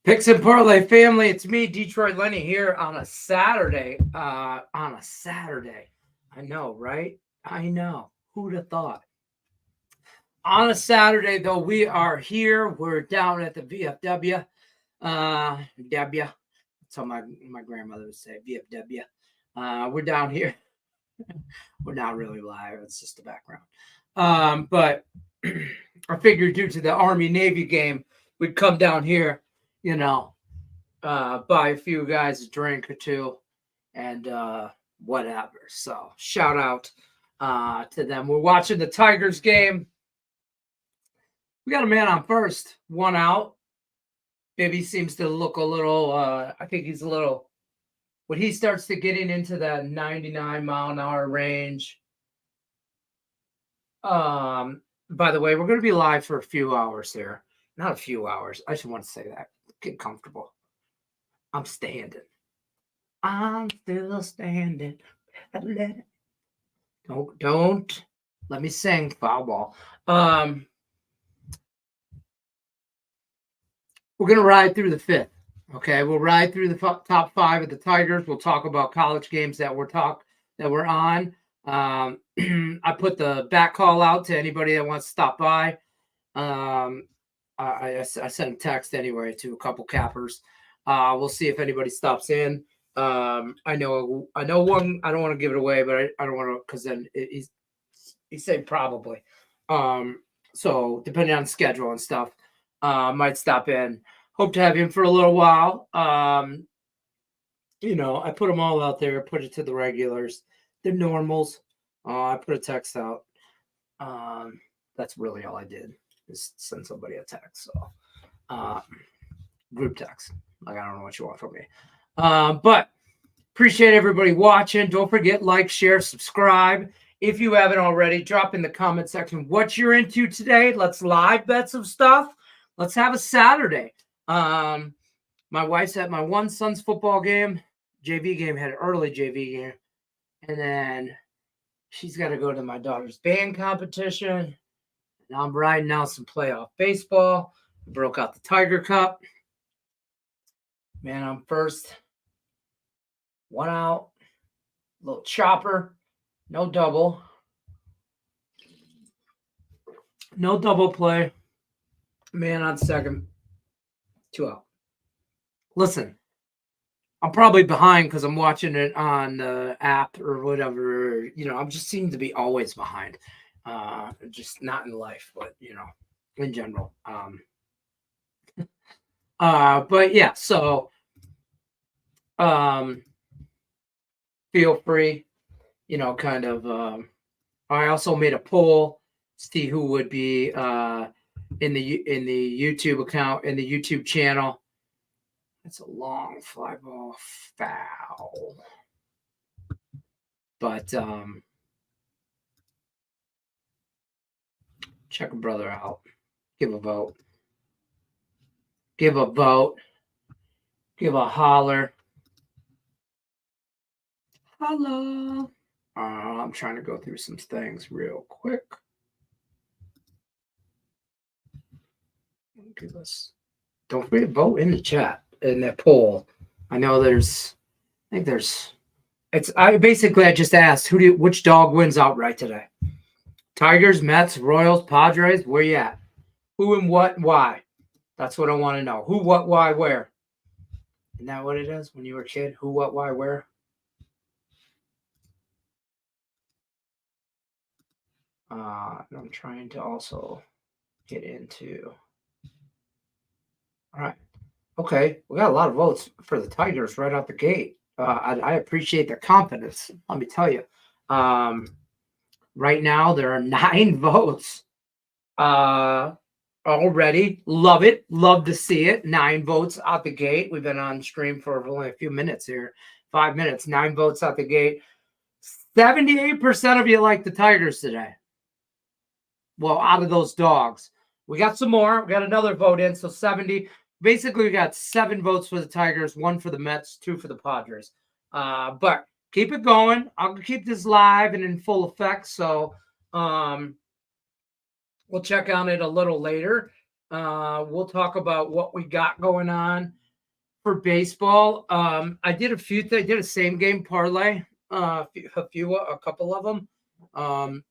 Picks and Parlay family, it's me, Detroit Lenny, here on a Saturday. I know, right? I know. Who'd have thought? On a Saturday, though, we are here. We're down at the VFW. W. That's how my grandmother would say, VFW. We're down here. We're not really live. It's just the background. But I figured due to the Army-Navy game, we'd come down here, buy a few guys a drink or two and whatever. So shout out to them. We're watching the Tigers game. We got a man on first, one out. Bibby seems to look a little, I think he's a little, when he starts to getting into that 99-mile-an-hour range. By the way, we're going to be live for a few hours here. Not a few hours. I just want to say that. Get comfortable. I'm standing. I'm still standing. Don't let me sing foul ball. We're going to ride through the fifth. Okay, we'll ride through the top five of the Tigers. We'll talk about college games that we're on. I put the back call out to anybody that wants to stop by. I sent a text anyway to a couple cappers. We'll see if anybody stops in. I know one. I don't want to give it away, but I don't want to because then he said probably. So depending on schedule and stuff, might stop in. Hope to have him for a little while. I put them all out there. Put it to the regulars, the normals. I put a text out. That's really all I did is send somebody a text. So group text. Like I don't know what you want from me. But appreciate everybody watching. Don't forget, like, share, subscribe. If you haven't already, drop in the comment section what you're into today. Let's live bet some stuff. Let's have a Saturday. My wife's at my one son's football game. JV game, had an early JV game. And then she's got to go to my daughter's band competition. And I'm riding out some playoff baseball. Broke out the Tiger Cup. Man, I'm first. One out. Little chopper. No double. No double play. Man on second. 2 out. Listen, I'm probably behind because I'm watching it on the app or whatever. I'm just seem to be always behind. Just not in life, but, in general. But yeah, so feel free, kind of. I also made a poll, see who would be in the YouTube account, in the YouTube channel. That's a long fly ball foul. But check a brother out. Give a vote. Give a vote. Give a holler. Hello. I'm trying to go through some things real quick. Give us. Don't forget to vote in the chat in that poll. I know I just asked which dog wins outright today. Tigers, Mets, Royals, Padres. Where you at? Who and what? Why? That's what I want to know. Who, what, why, where? Isn't that what it is when you were a kid? Who, what, why, where? I'm trying to also get into. All right. Okay. We got a lot of votes for the Tigers right out the gate. I appreciate their confidence. Let me tell you. Right now, there are 9 votes already. Love it. Love to see it. 9 votes out the gate. We've been on stream for only a few minutes here. 5 minutes. 9 votes out the gate. 78% of you like the Tigers today. Well, out of those dogs. We got some more. We got another vote in, so 70. Basically, we got 7 votes for the Tigers, 1 for the Mets, 2 for the Padres. But keep it going. I'll keep this live and in full effect, so we'll check on it a little later. We'll talk about what we got going on for baseball, I did a few things. I did a same game parlay, a couple of them. I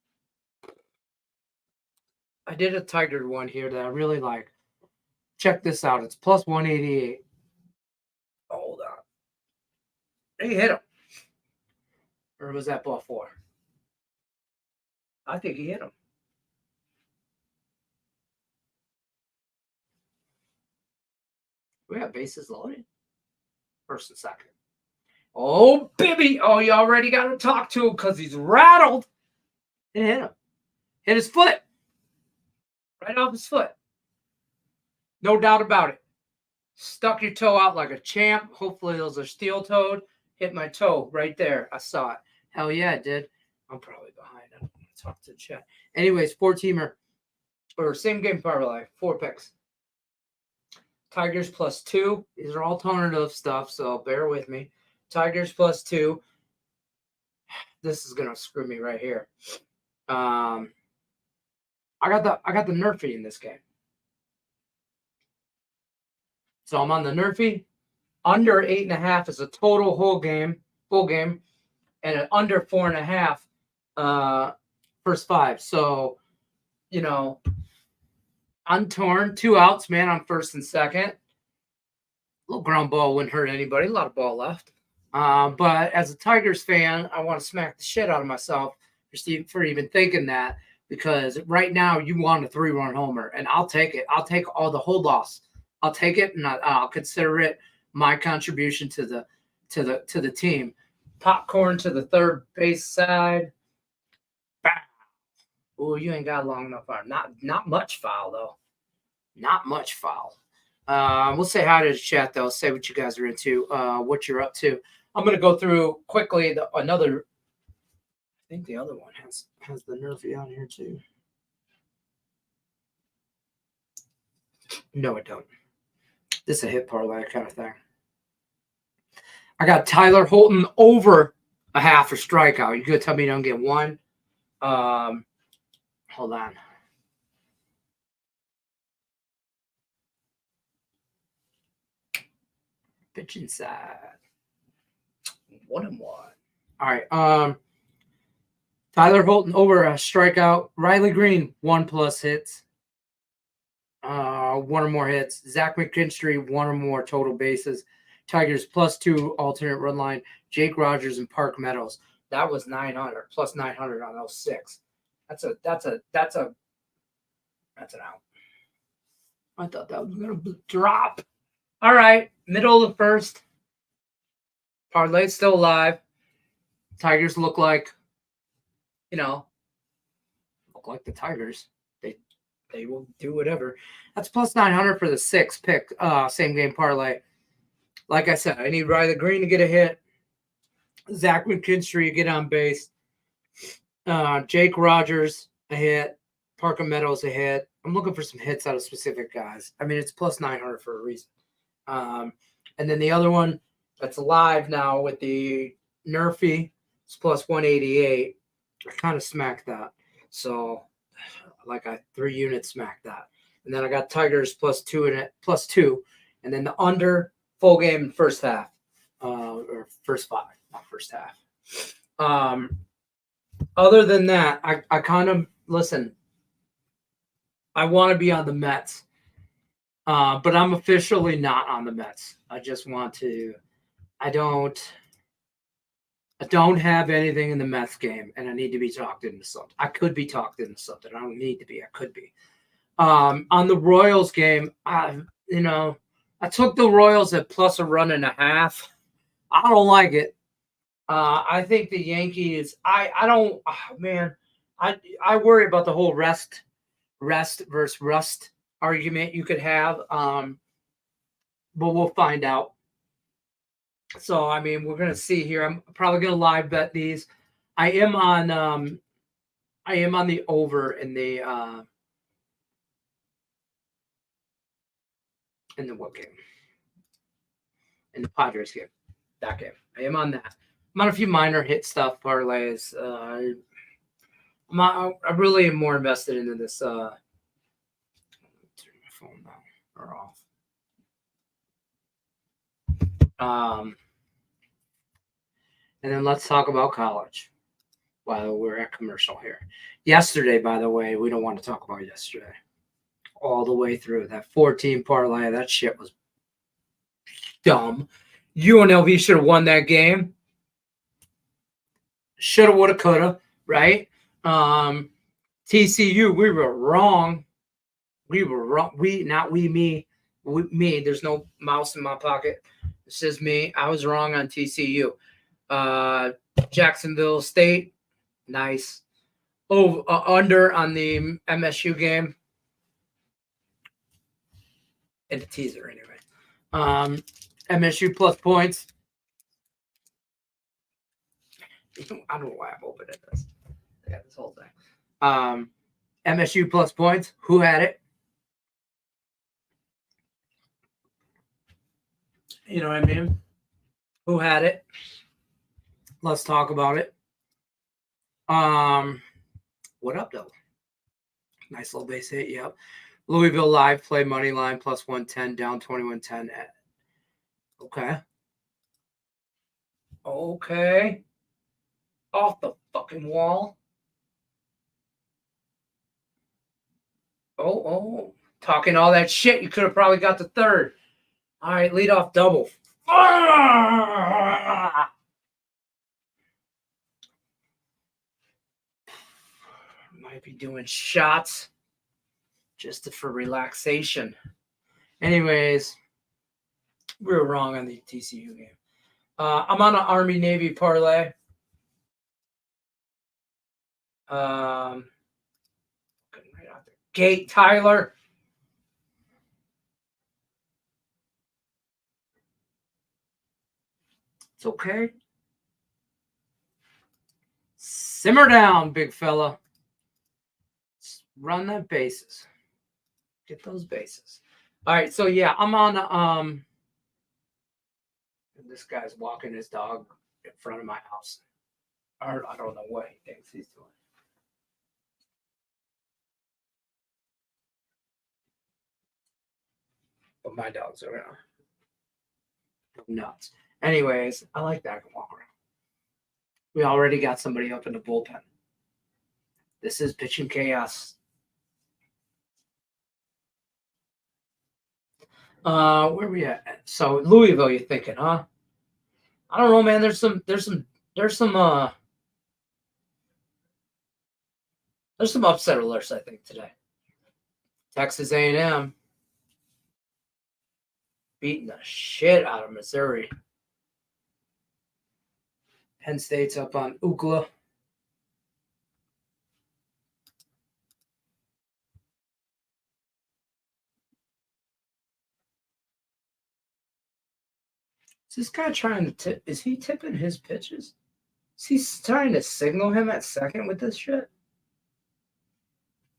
did a Tiger one here that I really like. Check this out. It's plus 188. Hold on. He hit him. Or was that ball four? I think he hit him. We have bases loaded. First and second. Oh, Bibby. Oh, you already got to talk to him because he's rattled. It hit him. Hit his foot. Right off his foot. No doubt about it. Stuck your toe out like a champ. Hopefully those are steel-toed. Hit my toe right there. I saw it. Hell yeah, it did. I'm probably behind. I don't want to talk to the chat. Anyways, 4-teamer. Or same game parlay. 4 picks. Tigers plus 2. These are alternative stuff, so bear with me. Tigers plus 2. This is gonna screw me right here. I got the Nerfy in this game. So I'm on the Nerfy. Under 8.5 is a total full game, and an under 4.5 first 5. So, I'm torn. 2 outs, man, on first and second. A little ground ball wouldn't hurt anybody. A lot of ball left. But as a Tigers fan, I want to smack the shit out of myself for even thinking that, because right now you want a 3-run homer, and I'll take it. I'll take all the whole loss. I'll take it, and I'll consider it my contribution to the team. Popcorn to the third base side. Oh, you ain't got long enough arm. Not much foul though. Not much foul. We'll say hi to the chat though. Say what you guys are into. What you're up to. I'm gonna go through quickly another. I think the other one has the Nerfy on here too. No, it don't. This is a hit parlay kind of thing. I got Tyler Holton over a half a strikeout. You gonna tell me you don't get one? Hold on. Pitch inside. 1-1. All right. Tyler Holton over a strikeout. Riley Green 1+ hits. 1 or more hits. Zach McKinstry 1 or more total bases. Tigers +2 alternate run line. Jake Rogers and Park Meadows. That was 900 plus 900 on those 6. That's an out. I thought that was gonna drop. All right, middle of the first. Parlay's still alive. Tigers look like the Tigers. They will do whatever. That's plus 900 for the 6 pick. Same game parlay. Like I said, I need Riley Green to get a hit. Zach McKinstry to get on base. Jake Rogers a hit. Parker Meadows a hit. I'm looking for some hits out of specific guys. I mean, it's plus 900 for a reason. And then the other one that's live now with the Nerfy, it's plus 188. I kind of smacked that. So, like I 3 units smacked that. And then I got Tigers +2, and then the under full game in first half, or first 5, not first half. Other than that, I kind of listen. I want to be on the Mets, but I'm officially not on the Mets. I just want to. I don't have anything in the Mets game, and I need to be talked into something. I could be talked into something. I don't need to be. I could be. On the Royals game, I took the Royals at plus 1.5. I don't like it. I think the Yankees. I don't. Man, I worry about the whole rest versus rust argument you could have. But we'll find out. So I mean, we're gonna see here. I'm probably gonna live bet these. I am on the over in the what game? In the Padres game. That game. I am on that. I'm on a few minor hit stuff, parlays. I really am more invested into this. Turn my phone down or off. And then let's talk about college while we're at commercial here. Yesterday, by the way, we don't want to talk about yesterday. All the way through that 14 parlay, that shit was dumb. UNLV should have won that game. Shoulda, woulda, coulda, right? TCU, we were wrong. We were wrong. Me. There's no mouse in my pocket. This is me. I was wrong on TCU. Jacksonville State, nice. Under on the MSU game. And the teaser, anyway. MSU plus points. I don't know why I'm opening this. I got this whole thing. MSU plus points. Who had it? You know what I mean? Who had it? Let's talk about it. What up, though? Nice little base hit. Yep. Louisville Live play money line plus 110 down 21-10. Okay. Okay. Off the fucking wall. Oh. Talking all that shit. You could have probably got the third. All right, lead off double. Might be doing shots just for relaxation. Anyways, we were wrong on the TCU game. I'm on an Army-Navy parlay. Right out the gate, Tyler. It's okay. Simmer down, big fella. Let's run that bases. Get those bases. All right, so yeah, I'm on and this guy's walking his dog in front of my house. Or I don't know what he thinks he's doing. But my dogs are nuts. Anyways, I like that I can walk around. We already got somebody up in the bullpen. This is pitching chaos. Where we at? So Louisville, you're thinking, huh? I don't know, man. There's some upset alerts, I think, today. Texas A&M beating the shit out of Missouri. Penn State's up on UCLA. Is this guy trying to tip? Is he tipping his pitches? Is he trying to signal him at second with this shit?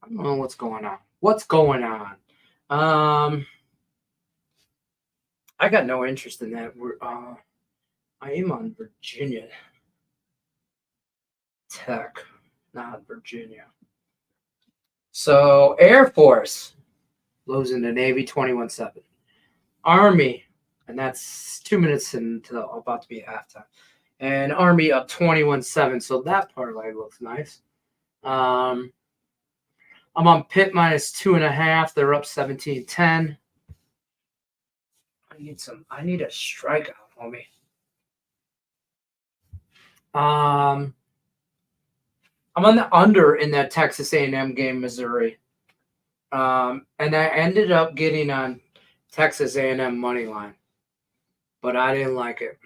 I don't know what's going on. What's going on? I got no interest in that. I am on Virginia Tech, not Virginia. So Air Force losing to Navy 21-7. Army, and that's 2 minutes until about to be halftime. And Army up 21-7. So that parlay looks nice. I'm on Pitt minus 2.5. They're up 17-10. I need a strikeout, homie. I'm on the under in that Texas A&M game, Missouri. And I ended up getting on Texas A&M money line, but I didn't like it.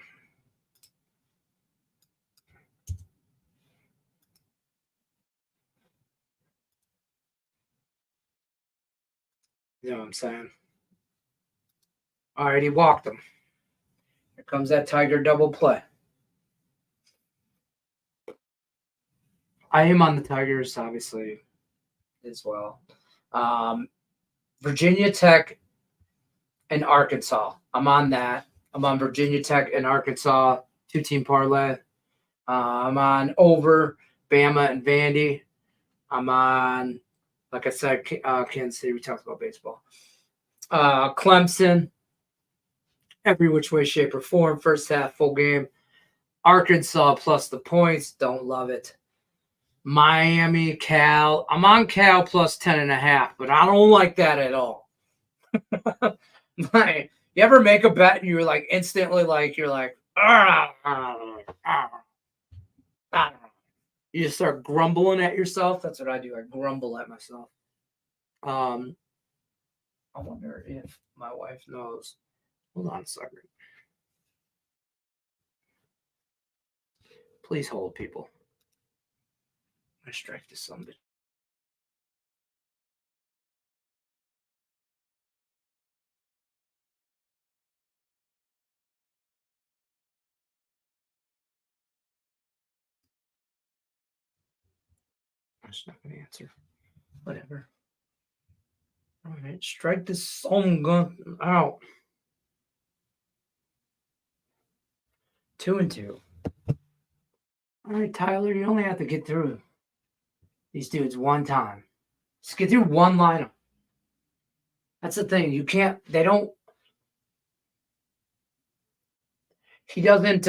You know what I'm saying? All right, he walked him. Here comes that Tiger double play. I am on the Tigers, obviously, as well. Virginia Tech and Arkansas. I'm on that. I'm on Virginia Tech and Arkansas, 2-team parlay. I'm on over Bama and Vandy. I'm on, like I said, Kansas City. We talked about baseball. Clemson every which way, shape, or form. First half, full game. Arkansas plus the points. Don't love it. Miami, Cal. I'm on Cal plus 10.5, but I don't like that at all. Like, you ever make a bet and you're like instantly like you're like you just start grumbling at yourself. That's what I do. I grumble at myself. I wonder if my wife knows. Hold on a second. Please hold, people. I strike this somebody. I'm just not gonna answer. Whatever. All right, strike this song gun out. 2-2. All right, Tyler, you only have to get through these dudes one time. Just get through one lineup. That's the thing. You can't. They don't. He doesn't.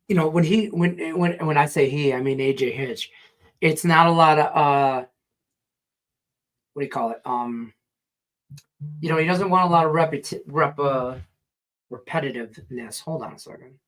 You know, when I say he, I mean AJ Hitch. It's not a lot of what do you call it? You know, he doesn't want a lot of repetitiveness. Hold on a second.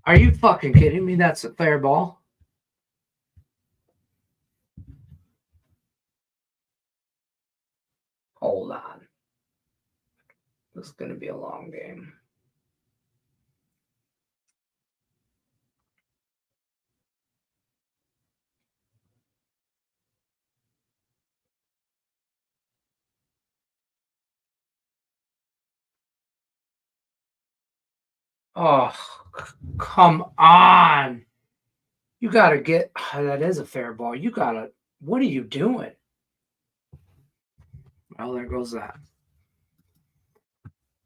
Are you fucking kidding me? That's a fair ball. Hold on. This is going to be a long game. Oh, come on. You got to get. That is a fair ball. You got to. What are you doing? Well, there goes that.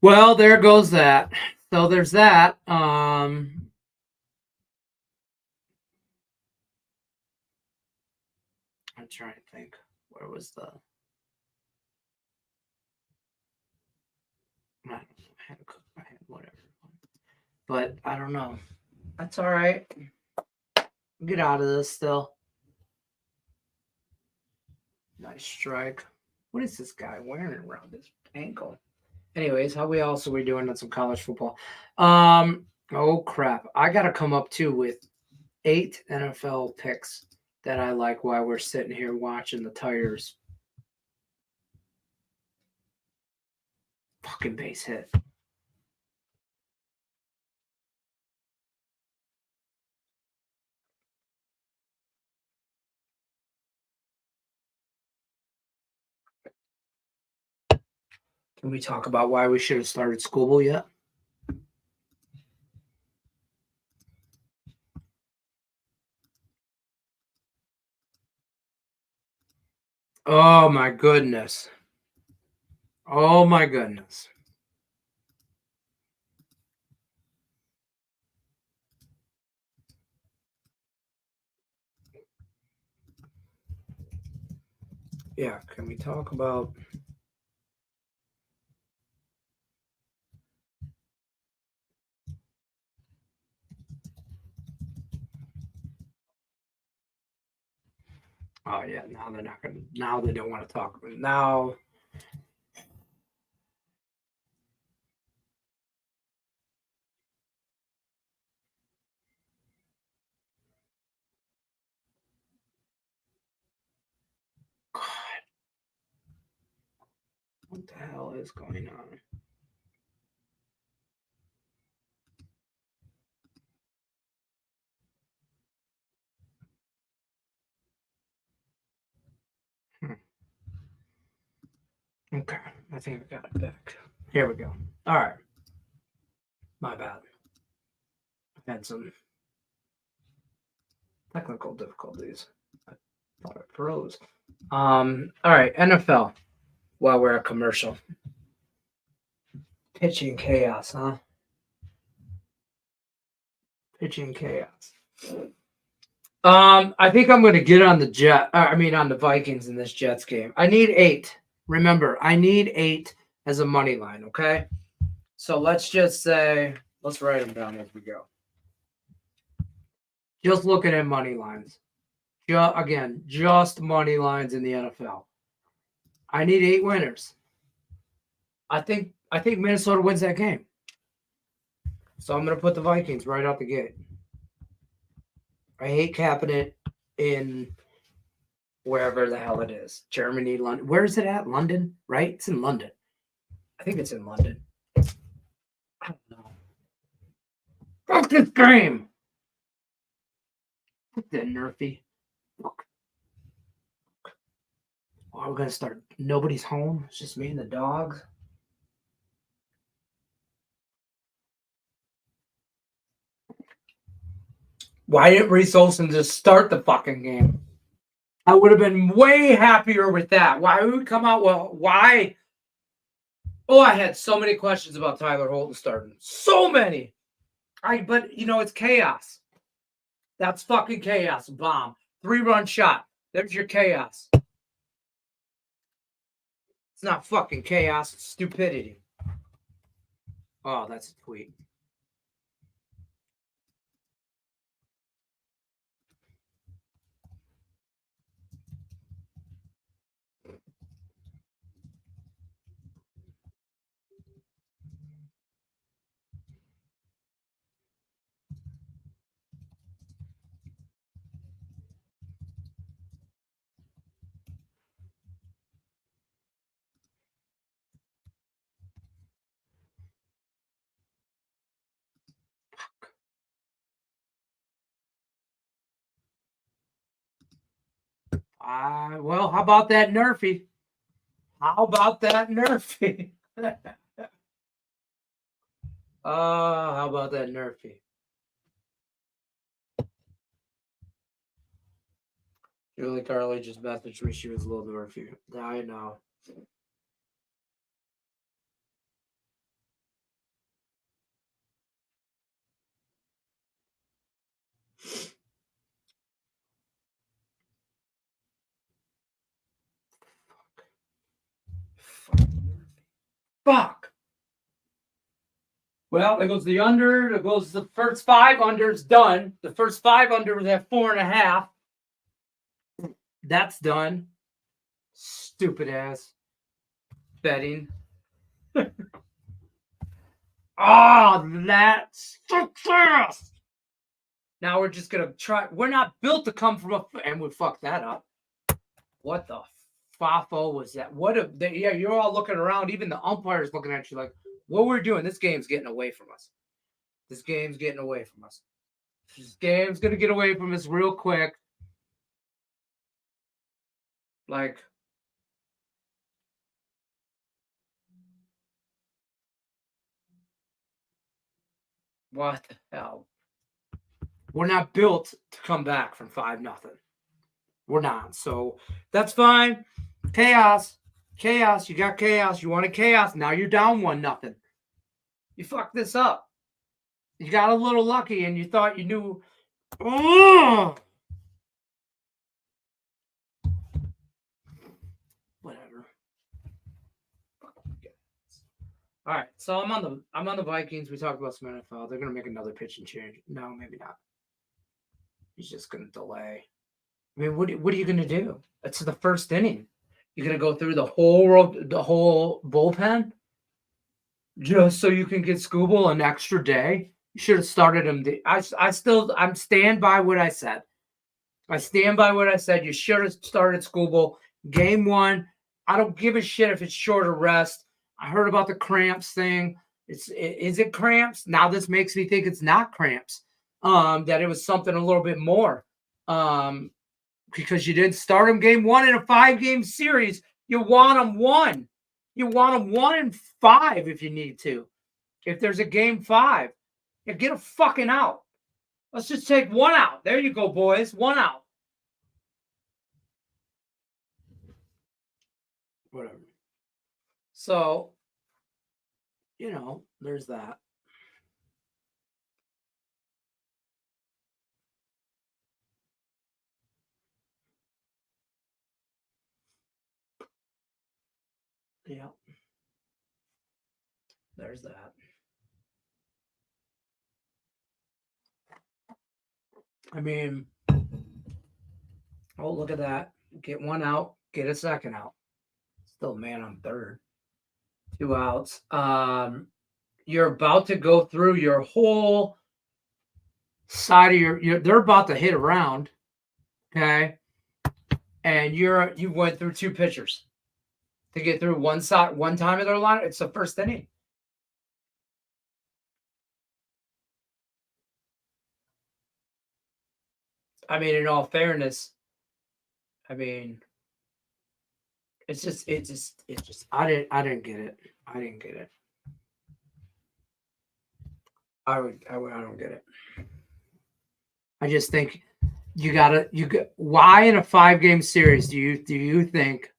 Well, there goes that. So there's that. I'm trying to think. Where was the? I don't know. I had to cook my head, whatever. But I don't know. That's all right. Get out of this still. Nice strike. What is this guy wearing around his ankle? Anyways, how we doing on some college football? Oh crap. I gotta come up too with 8 NFL picks that I like while we're sitting here watching the Tigers. Fucking base hit. Can we talk about why we should have started school yet? Oh my goodness. Oh my goodness. Yeah, can we talk about Oh yeah, now they're not gonna now they don't want to talk about it. Now God, what the hell is going on? Okay, I think I got it back. Here we go. All right. My bad. I had some Technical difficulties. I thought it froze. All right, NFL. While we're at commercial. Pitching chaos, huh? Pitching chaos. I think I'm going to get on on the Vikings in this Jets game. I need 8. Remember, I need 8 as a money line, okay? So let's just say, let's write them down as we go. Just looking at money lines. Just money lines in the NFL. I need 8 winners. I think Minnesota wins that game. So I'm going to put the Vikings right out the gate. I hate capping it in wherever the hell it is. Germany, London. Where is it at? London, right? It's in London. I think it's in London. I don't know. Fuck this game. Fuck that Nerfy. Look. Oh, we're going to start. Nobody's home. It's just me and the dogs. Why didn't Reese Olson just start the fucking game? I would have been way happier with that. Why would we come out? Well, why? Oh, I had so many questions about Tyler Holton starting. So many. But it's chaos. That's fucking chaos. Bomb. 3-run shot. There's your chaos. It's not fucking chaos. It's stupidity. Oh, that's a tweet. Well, how about that Nerfy? How about that Nerfy? How about that Nerfy? Julie Carly just messaged me. She was a little Nerfy. I know. Fuck. Well, there goes the under. There goes the first 5 unders done. The first 5 under was at 4.5. That's done. Stupid ass betting. That's so fast. Now we're just gonna try. We're not built to come from and we fucked that up. What the fafo was that? You're all looking around. Even the umpire's looking at you like, what we're doing. This game's getting away from us. This game's getting away from us. This game's gonna get away from us real quick. Like, what the hell? We're not built to come back from 5-0. We're not. So that's fine. Chaos. Chaos. You got chaos. You wanted chaos. Now you're down 1-0. You fucked this up. You got a little lucky and you thought you knew. Oh! Whatever. All right. So I'm on the Vikings. We talked about some NFL. They're gonna make another pitching change. No, maybe not. He's just gonna delay. I mean, what are you gonna do? It's the first inning. You're gonna go through the whole bullpen just so you can get Scooble an extra day. You should have started him. I'm stand by what I said. I stand by what I said. You should have started Scooble game 1. I don't give a shit if it's shorter rest. I heard about the cramps thing. Is it cramps? Now this makes me think it's not cramps. That it was something a little bit more. Because you didn't start him game 1 in a 5-game series. You want him 1. You want him 1 in 5 if you need to. If there's a game 5, get a fucking out. Let's just take one out. There you go, boys. One out. Whatever. So, there's that. Yeah. There's that. I mean, oh, look at that. Get one out, get a second out. Still man on third. 2 outs. You're about to go through your whole side of your they're about to hit around, okay? And you went through 2 pitchers to get through one time of their line. It's the first inning. I mean, in all fairness, I mean, it's just I didn't get it. I didn't get it. I don't get it. I just think why in a 5-game series do you think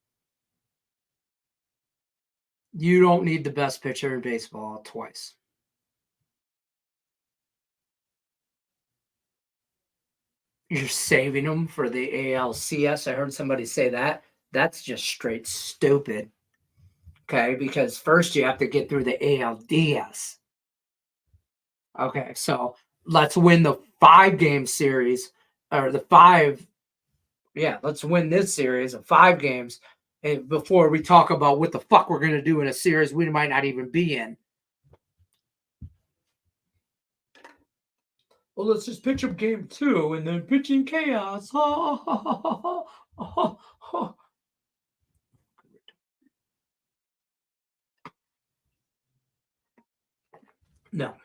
you don't need the best pitcher in baseball twice? You're saving them for the ALCS. I heard somebody say that. That's just straight stupid. Okay, because first you have to get through the ALDS. Okay, so let's win the 5-game series or the 5. Yeah, let's win this series of 5 games before we talk about what the fuck we're going to do in a series we might not even be in. Well, let's just pitch up game 2 and then pitching chaos. No.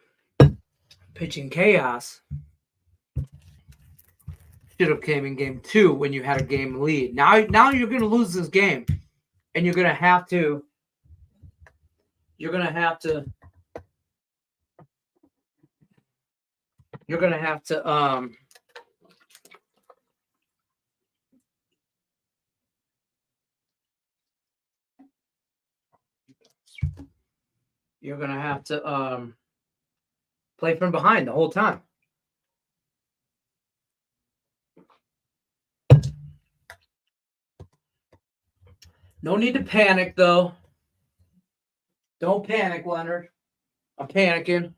Pitching chaos should have came in game 2 when you had a game lead. Now you're going to lose this game, and you're going to have to. You're going to have to. You're going to have to. You're going to have to play from behind the whole time. No need to panic, though. Don't panic, Leonard. I'm panicking.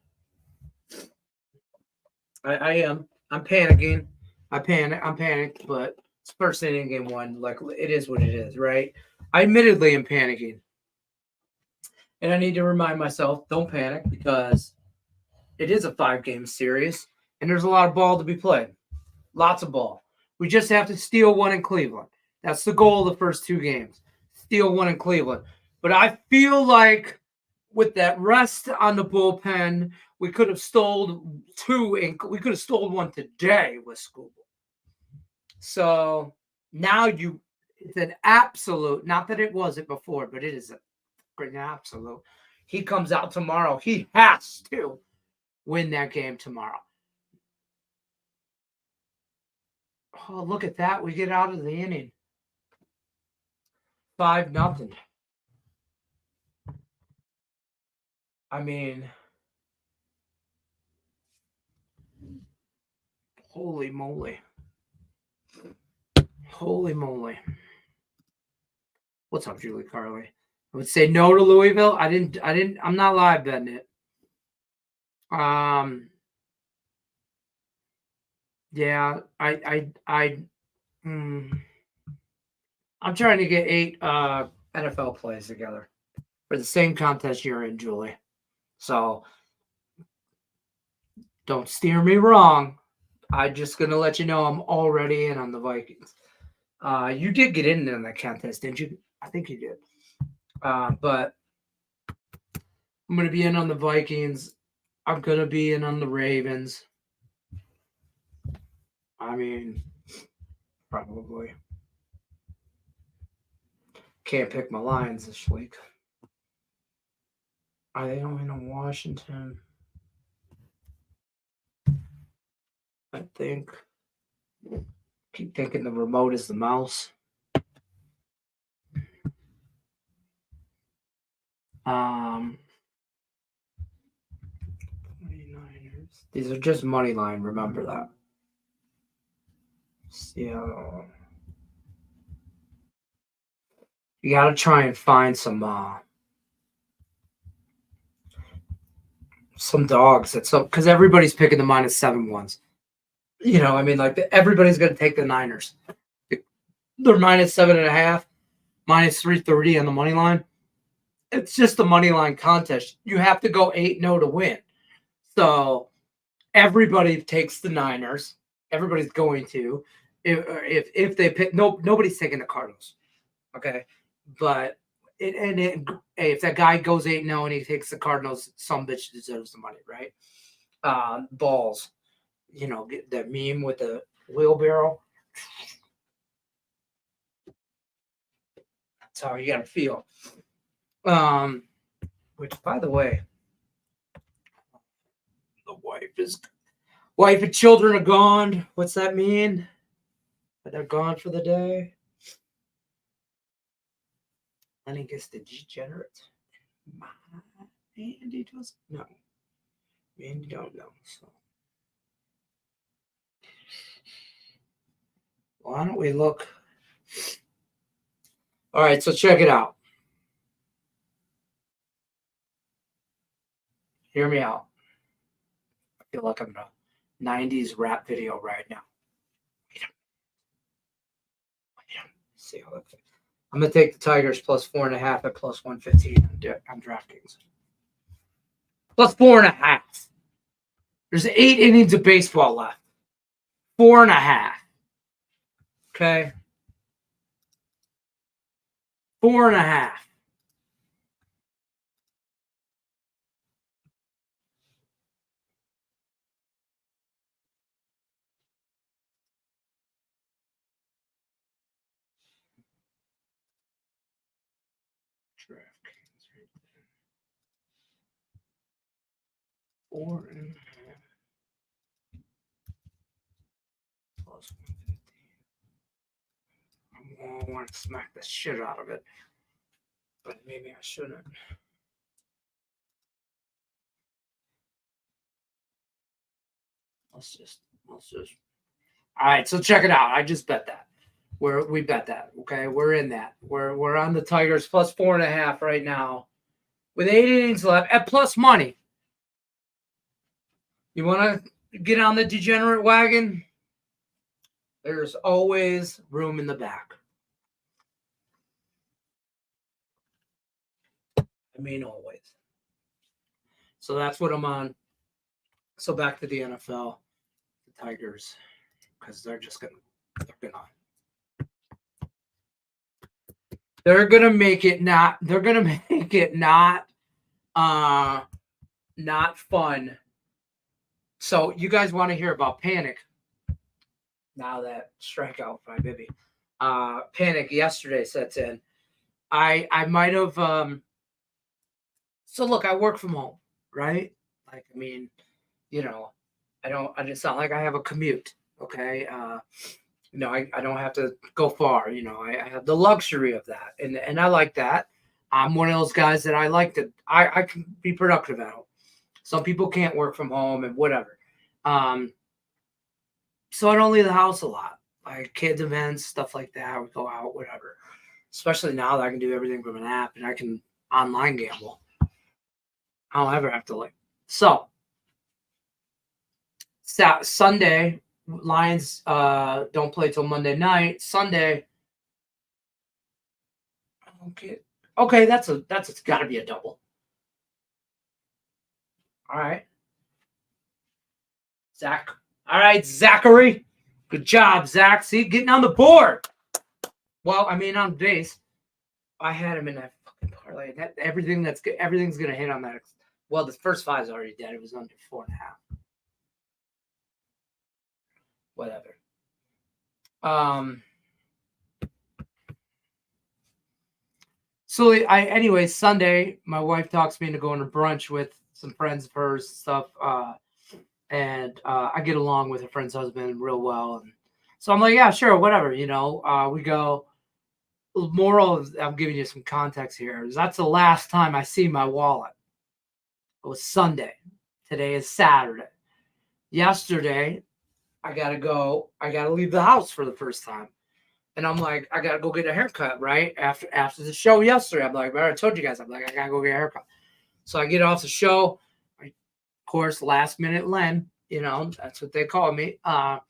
I am. I'm panicking. I'm panicked, but it's first inning, game 1. Like, it is what it is, right? I admittedly am panicking. And I need to remind myself, don't panic, because it is a 5-game series, and there's a lot of ball to be played. Lots of ball. We just have to steal one in Cleveland. That's the goal of the first 2 games. Steal one in Cleveland. But I feel like with that rest on the bullpen, we could have stole 2, and we could have stolen 1 today with Scooble. So now it's an absolute, not that it wasn't before, but it is an absolute. He comes out tomorrow. He has to win that game tomorrow. Oh, look at that. We get out of the inning. 5-0. I mean, holy moly. Holy moly. What's up, Julie Carly? I would say no to Louisville. I'm not live betting it. Yeah, I'm trying to get 8 NFL plays together for the same contest you're in, Julie. So don't steer me wrong. I'm just gonna let you know I'm already in on the Vikings. You did get in that contest, didn't you? I think you did. But I'm gonna be in on the Vikings. I'm gonna be in on the Ravens. I mean, probably. Can't pick my Lions this week. Are they only in Washington? I think. Keep thinking the remote is the mouse. 49ers. These are just money line. Remember that. So you got to try and find some dogs at some because everybody's picking the -7 ones. You know, I mean, like everybody's going to take the Niners. They're -7.5, -330 on the money line. It's just a money line contest. You have to go 8-0 to win. So everybody takes the Niners. Everybody's going to. If they pick, nobody's taking the Cardinals. Okay, but if that guy goes 8-0 and he takes the Cardinals, some bitch deserves the money, right? Balls. You know, get that meme with the wheelbarrow. That's how you gotta feel. Which, by the way, the wife and children are gone. What's that mean? They're gone for the day. Lenny gets the degenerate. Andy doesn't know. Andy don't know. So why don't we look? All right, so check it out. Hear me out. I feel like I'm in a 90s rap video right now. See how that fits. I'm going to take the Tigers +4.5 at +115 on DraftKings. +4.5. There's 8 innings of baseball left. 4.5. Okay. 4.5. DraftKings right there. 4.5 +115. I want to smack the shit out of it, but maybe I shouldn't. Let's just. All right, so check it out. I just bet that. We bet that. Okay, we're in that. We're on the Tigers +4.5 right now, with 8 innings left at plus money. You want to get on the degenerate wagon? There's always room in the back. I mean, always. So that's what I'm on. So back to the NFL, the Tigers, because they're gonna make it not. They're gonna make it not fun. So you guys want to hear about panic? Now that strikeout by Bibby, panic yesterday sets in. I might have. So look, I work from home, right? Like, I mean, you know, it's not like I have a commute. Okay. You know, I don't have to go far. You know, I have the luxury of that. And I like that. I'm one of those guys that I like to, I can be productive at home. Some people can't work from home and whatever. So I don't leave the house a lot. Like kids events, stuff like that. We go out, whatever. Especially now that I can do everything from an app and I can online gamble. I don't ever have to So Sunday, Lions don't play till Monday night. Sunday, okay, that's got to be a double. All right, Zach. All right, Zachary. Good job, Zach. See, getting on the board. Well, I mean, on base, I had him in that fucking parlay. Everything's gonna hit on that. Well, the first 5's already dead. It was under 4.5. Whatever. So anyway, Sunday, my wife talks me into going to brunch with some friends of hers and stuff. and I get along with her friend's husband real well. And so I'm like, yeah, sure, whatever. We go. Moral, I'm giving you some context here. That's the last time I see my wallet. It was Sunday. Today is Saturday. Yesterday, I got to leave the house for the first time. And I'm like, I got to go get a haircut, right? After the show yesterday, I'm like, I told you guys, I'm like, I got to go get a haircut. So I get off the show. Of course, last minute Len, that's what they call me. I'm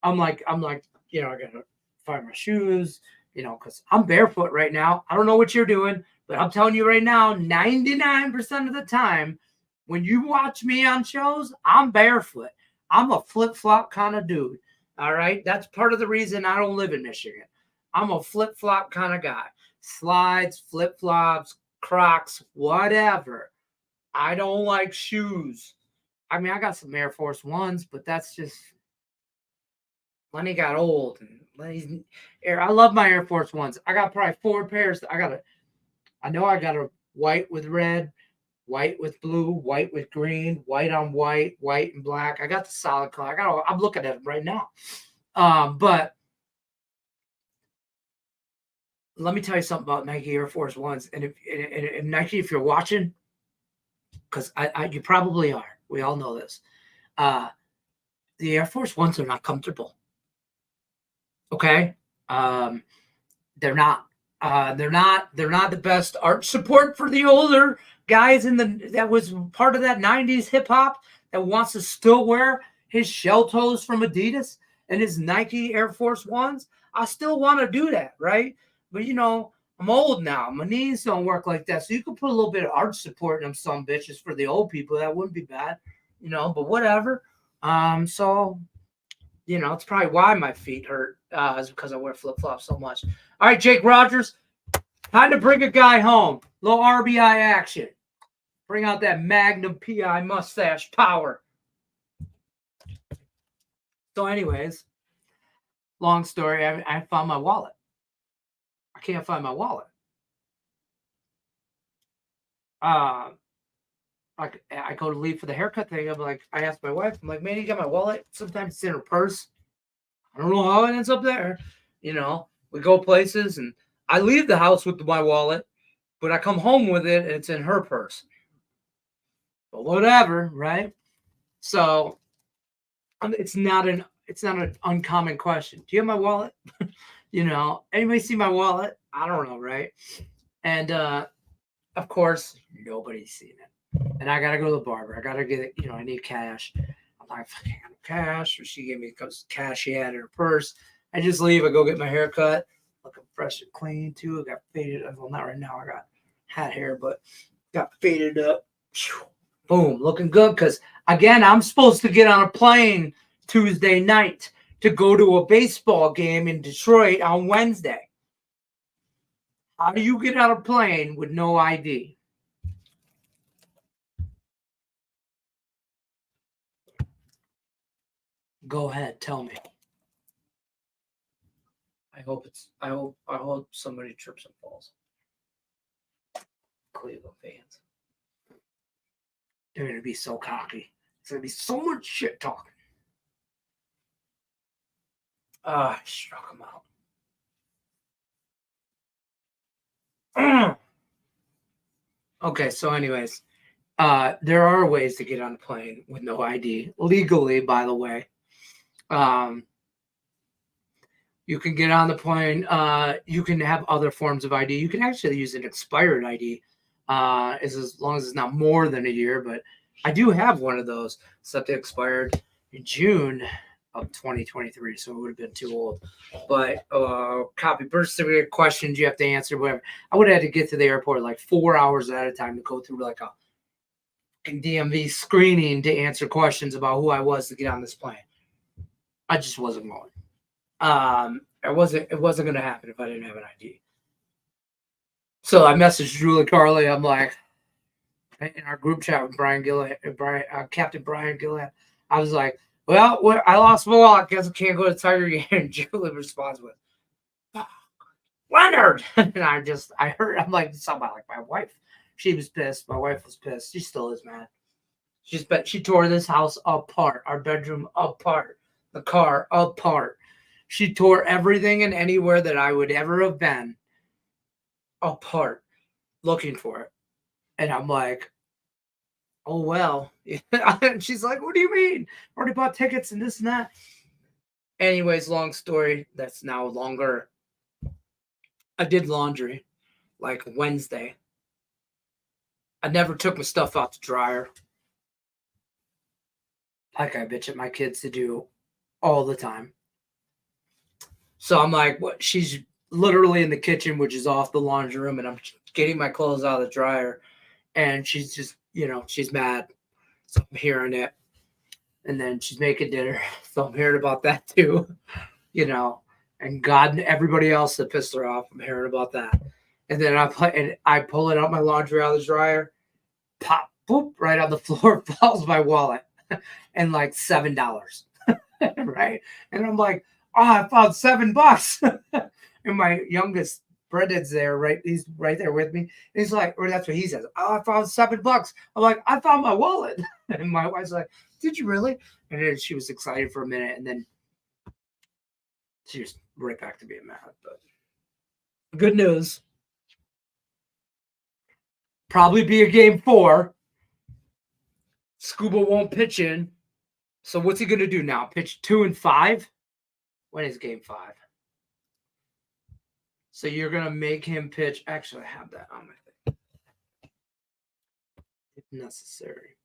like, I got to find my shoes, because I'm barefoot right now. I don't know what you're doing, but I'm telling you right now, 99% of the time, when you watch me on shows, I'm barefoot. I'm a flip-flop kind of dude. All right? That's part of the reason I don't live in Michigan. I'm a flip-flop kind of guy. Slides, flip-flops, Crocs, whatever. I don't like shoes. I mean, I got some Air Force Ones, but that's just Lenny got old. And I love my Air Force Ones. I got probably 4 pairs. I know I got a white with red, white with blue, white with green, white on white, white and black. I got the solid color. I'm looking at them right now. But let me tell you something about Nike Air Force Ones. And if Nike, if you're watching, because you probably are. We all know this. The Air Force Ones are not comfortable. Okay? They're not. They're not the best arch support for the older guys that was part of that 90s hip hop that wants to still wear his shell toes from Adidas and his Nike Air Force Ones. I still want to do that, right? But I'm old now. My knees don't work like that. So you could put a little bit of arch support in them some bitches for the old people. That wouldn't be bad, but whatever. So it's probably why my feet hurt, is because I wear flip-flops so much. All right, Jake Rogers, time to bring a guy home. Little RBI action. Bring out that Magnum PI mustache power. So anyways, long story, I found my wallet. I can't find my wallet. I go to leave for the haircut thing. I asked my wife, I'm like, man, you got my wallet? Sometimes it's in her purse. I don't know how it ends up there. We go places and I leave the house with my wallet, but I come home with it and it's in her purse. But whatever, right? So it's not an uncommon question. Do you have my wallet? Anybody see my wallet? I don't know, right? And of course, nobody's seen it. And I gotta go to the barber. I gotta get it. I need cash. I'm like, fucking cash. Or she gave me cash she had in her purse. I just leave. I go get my hair cut. Looking fresh and clean too. I got faded. Well, not right now. I got hat hair, but got faded up. Boom, looking good. Because again, I'm supposed to get on a plane Tuesday night to go to a baseball game in Detroit on Wednesday. How do you get on a plane with no ID? Go ahead, tell me. I hope somebody trips and falls. Cleveland fans. They're gonna be so cocky. It's gonna be so much shit talking. I struck him out. Okay, so anyways, there are ways to get on a plane with no ID legally, by the way. You can get on the plane. You can have other forms of ID. You can actually use an expired ID, as long as it's not more than a year. But I do have one of those, except it expired in June of 2023, so it would have been too old. But copy birth certificate, questions you have to answer, whatever. I would have had to get to the airport like 4 hours at a time to go through like a DMV screening to answer questions about who I was to get on this plane. I just wasn't going. It wasn't going to happen if I didn't have an ID. So I messaged Julie Carly. I'm like, in our group chat with Captain Brian Gillian, I was like, well, I lost my wallet. Guess I can't go to Tiger game. And Julie responds with, Leonard. And I heard, I'm like, something like my wife. She was pissed. My wife was pissed. She still is, man. She tore this house apart, our bedroom apart, the car apart. She tore everything and anywhere that I would ever have been apart looking for it. And I'm like, oh, well. And she's like, what do you mean? I already bought tickets and this and that. Anyways, long story that's now longer. I did laundry like Wednesday. I never took my stuff out the dryer. Like I bitch at my kids to do all the time. So I'm like, what? She's literally in the kitchen, which is off the laundry room, and I'm getting my clothes out of the dryer. And she's just, she's mad. So I'm hearing it. And then she's making dinner. So I'm hearing about that too, and God and everybody else that pissed her off. I'm hearing about that. And then I pull it out my laundry out of the dryer, pop, boop, right on the floor, falls my wallet and like $7. Right. And I'm like, oh, I found $7. And my youngest Brendan's there, right? He's right there with me. And he's like, or that's what he says. Oh, I found $7. I'm like, I found my wallet. And my wife's like, did you really? And then she was excited for a minute, and then she was right back to being mad. But good news. Probably be a game 4. Scuba won't pitch in. So what's he going to do now? Pitch 2 and 5? When is game 5? So you're going to make him pitch. Actually, I have that on my thing. If necessary.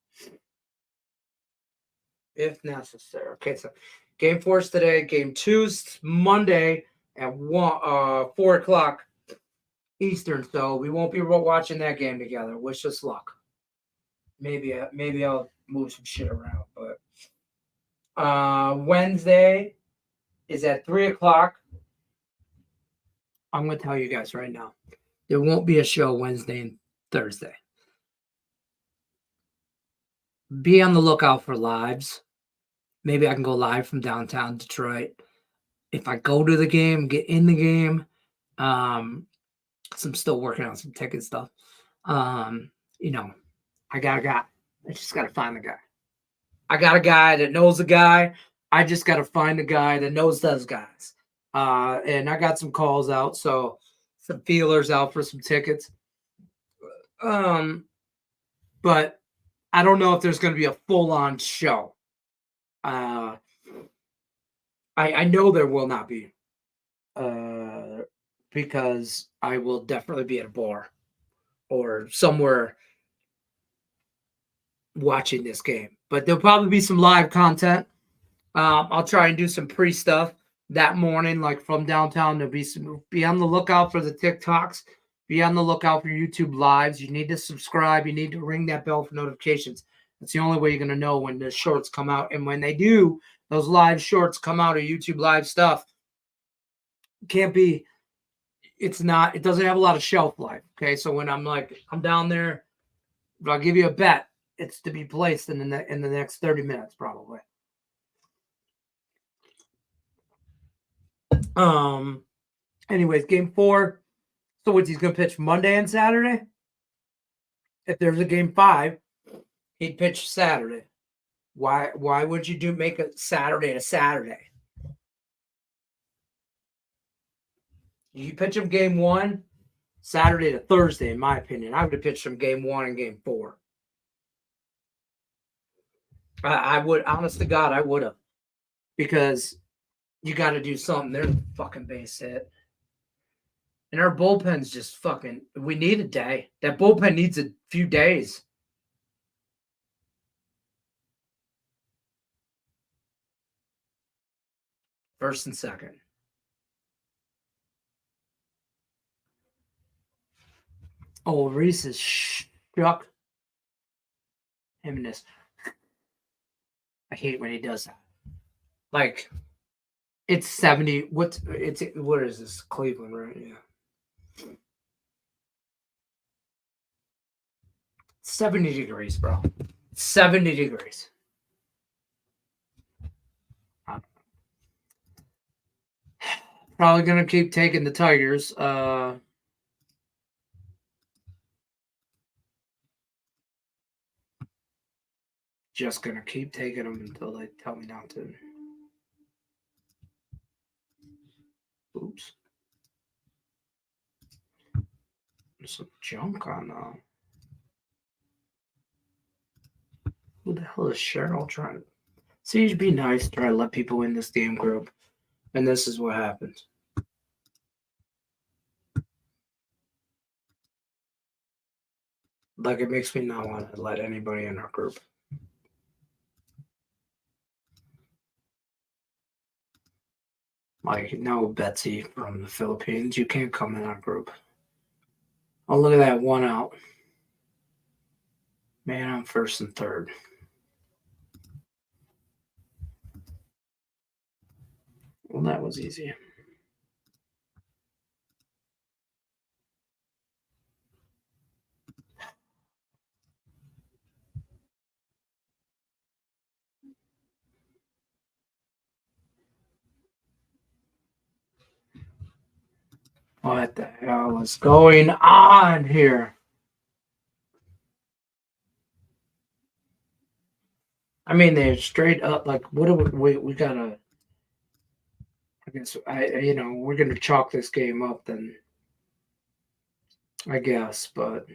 If necessary. Okay, so game 4 is today. Game 2's Monday at 4 o'clock Eastern. So we won't be watching that game together. Wish us luck. Maybe I'll move some shit around. But Wednesday is at 3 o'clock. I'm going to tell you guys right now. There won't be a show Wednesday and Thursday. Be on the lookout for lives. Maybe I can go live from downtown Detroit. If I go to the game, get in the game, because I'm still working on some ticket stuff. I got a guy. I just got to find the guy. I got a guy that knows a guy. I just got to find the guy that knows those guys. And I got some calls out, so some feelers out for some tickets. But I don't know if there's going to be a full-on show. I know there will not be, because I will definitely be at a bar or somewhere watching this game. But there'll probably be some live content. I'll try and do some pre-stuff that morning, like from downtown. There'll be on the lookout for the TikToks. Be on the lookout for YouTube lives. You need to subscribe. You need to ring that bell for notifications. That's the only way you're going to know when the shorts come out. And when they do, those live shorts come out of YouTube live stuff. It doesn't have a lot of shelf life. Okay. So when I'm down there, but I'll give you a bet. It's to be placed in the next 30 minutes, probably. Anyways, game 4. So he's going to pitch Monday and Saturday? If there's a game 5, he'd pitch Saturday. Why would you make a Saturday to Saturday? You pitch him game 1, Saturday to Thursday, in my opinion. I would have pitched him game 1 and game 4. I would, honest to God, I would have. Because you got to do something. There's a fucking base hit. And our bullpen's just fucking, we need a day. That bullpen needs a few days. First and second. Oh, Reese is shook. Him and this. I hate when he does that. Like, it's 70. What is this? Cleveland, right? Yeah. 70 degrees, bro. 70 degrees. Probably gonna keep taking the Tigers. just going to keep taking them until they tell me not to. Oops. There's some junk on who the hell is Cheryl trying to... See, you'd be nice, try to let people in this damn group. And this is what happens. Like, it makes me not want to let anybody in our group. Like, no, Betsy from the Philippines, you can't come in our group. Oh, look at that one out. Man, I'm first and third. Well, that was easy. What the hell is going on here? I mean, they're straight up like, what do we gotta... I guess we're gonna chalk this game up then. I guess, but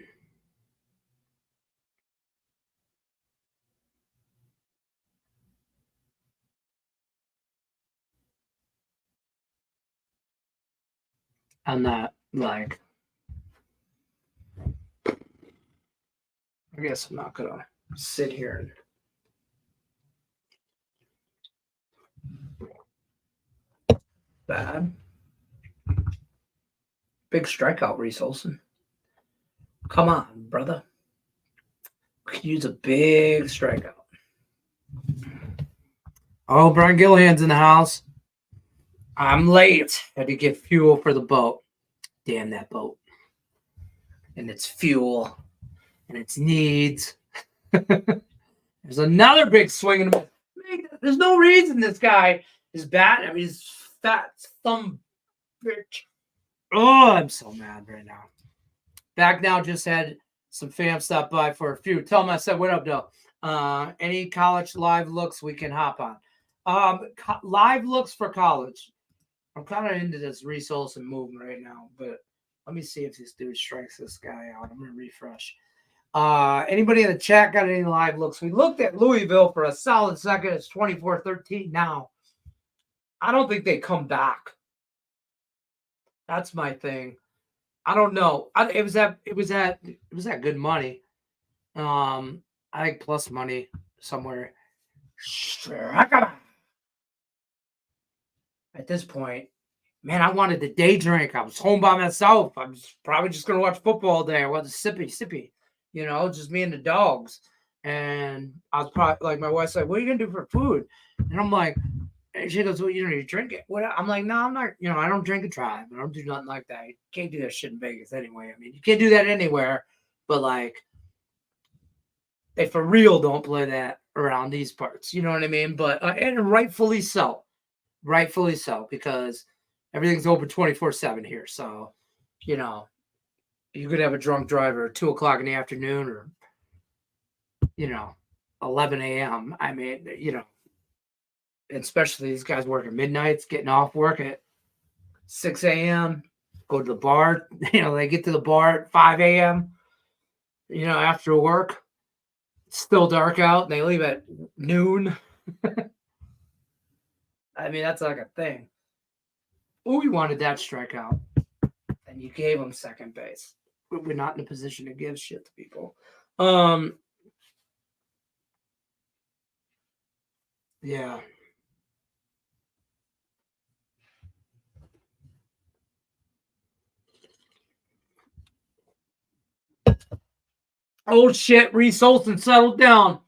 I'm not like... I guess I'm not gonna sit here and... Bad. Big strikeout, Reese Olson. Come on, brother. We could use a big strikeout. Oh, Brian Gillihan's in the house. I'm late. Had to get fuel for the boat. Damn that boat. And its fuel. And its needs. There's another big swing in the middle. There's no reason this guy is bad. I mean, he's fat thumb bitch. Oh, I'm so mad right now. Back now, just had some fam stop by for a few. Tell them I said, what up, though? Any college live looks we can hop on. Live looks for college. I'm kind of into this Reese Olson movement right now, but let me see if this dude strikes this guy out. I'm going to refresh. Anybody in the chat got any live looks? We looked at Louisville for a solid second. It's 24-13 now. I don't think they come back. That's my thing. I don't know. It was that good money. I think plus money somewhere. At this point, man, I wanted the day drink. I was home by myself. I was probably just gonna watch football all day. I was sippy, just me and the dogs. And I was probably like, my wife's like, "What are you gonna do for food?" And I'm like, and she goes, "Well, you drink it." What? I'm like, "No, I'm not. I don't drink and drive. I don't do nothing like that. You can't do that shit in Vegas anyway. I mean, you can't do that anywhere. But like, they for real don't play that around these parts. You know what I mean? But and rightfully so, because everything's open 24/7 here. So, you could have a drunk driver at 2:00 in the afternoon or 11 a.m. I mean, especially these guys working midnights, getting off work at 6 a.m., go to the bar. They get to the bar at 5 a.m., after work. It's still dark out, and they leave at noon. I mean, that's like a thing. Oh, we wanted that strikeout, and you gave him second base. We're not in a position to give shit to people. Yeah. Oh, shit. Reese Olson settled down.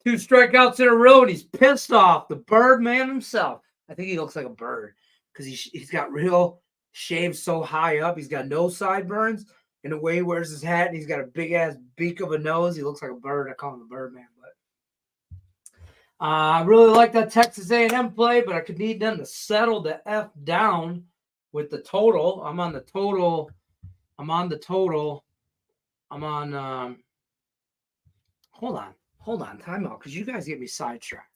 2 strikeouts in a row, and he's pissed off. The Birdman himself. I think he looks like a bird because he's got real shaved so high up. He's got no sideburns. In the way he wears his hat, and he's got a big-ass beak of a nose. He looks like a bird. I call him the Birdman. But I really like that Texas A&M play, but I could need them to settle the F down with the total. I'm on the total. Hold on. Hold on, timeout, because you guys get me sidetracked.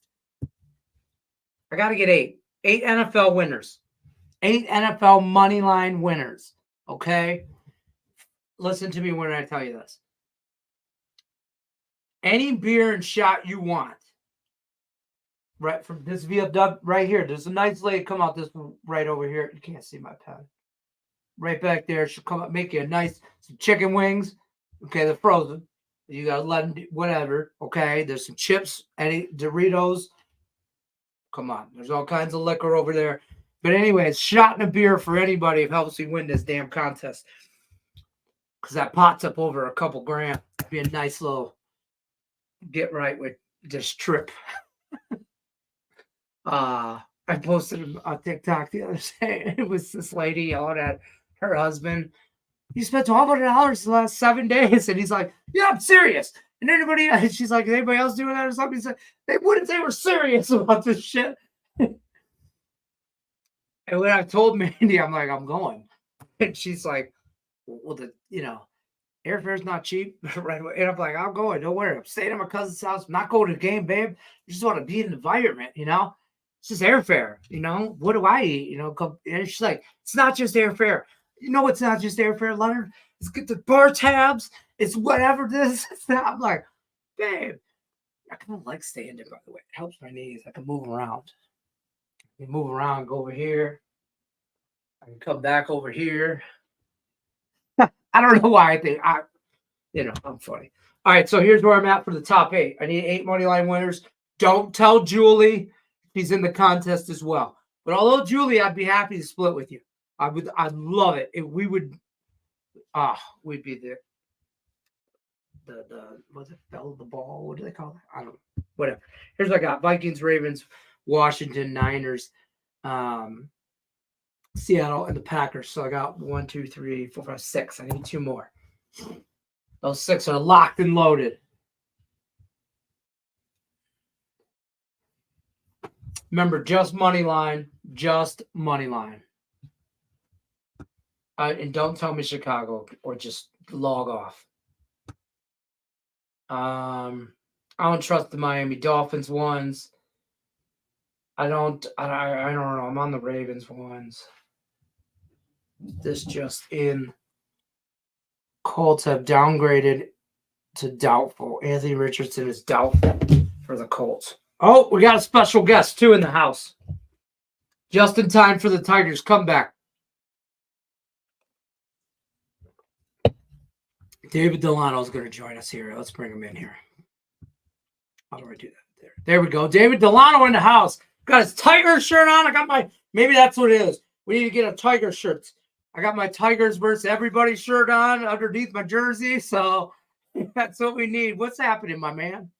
I got to get 8. 8 NFL winners. 8 NFL money line winners. Okay? Listen to me when I tell you this. Any beer and shot you want, right from this VFW right here. There's a nice lady come out this right over here. You can't see my pen. Right back there. She'll come up, make you a nice some chicken wings. Okay, they're frozen. You gotta let them do whatever. Okay, there's some chips, any Doritos. Come on, there's all kinds of liquor over there. But anyways, shot in a beer for anybody if helps me win this damn contest. Because that pot's up over a couple grand. It'd be a nice little get right with this trip. I posted on TikTok the other day. It was this lady yelling at her husband. You spent $1,200 the last 7 days. And he's like, yeah, I'm serious. And anybody else, she's like, anybody else doing that or something? He's like, they wouldn't say we're serious about this shit. And when I told Mandy, I'm like, I'm going. And she's like, well, airfare's not cheap. Right away. And I'm like, I'm going. Don't worry. I'm staying at my cousin's house. I'm not going to the game, babe. I just want to be in the environment, It's just airfare, What do I eat, And she's like, it's not just airfare. It's not just airfare, Leonard. It's get the bar tabs. It's whatever this. It's that. I'm like, babe, I kind of like standing, by the way. It helps my knees. I can move around. I can move around, go over here. I can come back over here. I don't know why I think I'm funny. All right, so here's where I'm at for the top 8. I need 8 money line winners. Don't tell Julie she's in the contest as well. But although Julie, I'd be happy to split with you. I'd love it if we would. We'd be the what's it? Fell of the ball. What do they call it? I don't know. Whatever. Here's what I got: Vikings, Ravens, Washington, Niners, Seattle, and the Packers. So I got 1, 2, 3, 4, 5, 6. I need 2 more. Those 6 are locked and loaded. Remember, just money line. Just money line. And don't tell me Chicago or just log off. I don't trust the Miami Dolphins ones. I don't know. I'm on the Ravens ones. This just in. Colts have downgraded to doubtful. Anthony Richardson is doubtful for the Colts. Oh, we got a special guest, too, in the house. Just in time for the Tigers' comeback. David Delano is going to join us here. Let's bring him in here. How do I do that? There we go. David Delano in the house. Got his Tiger shirt on. I got maybe that's what it is. We need to get a Tiger shirt. I got my Tigers versus everybody shirt on underneath my jersey. So that's what we need. What's happening, my man?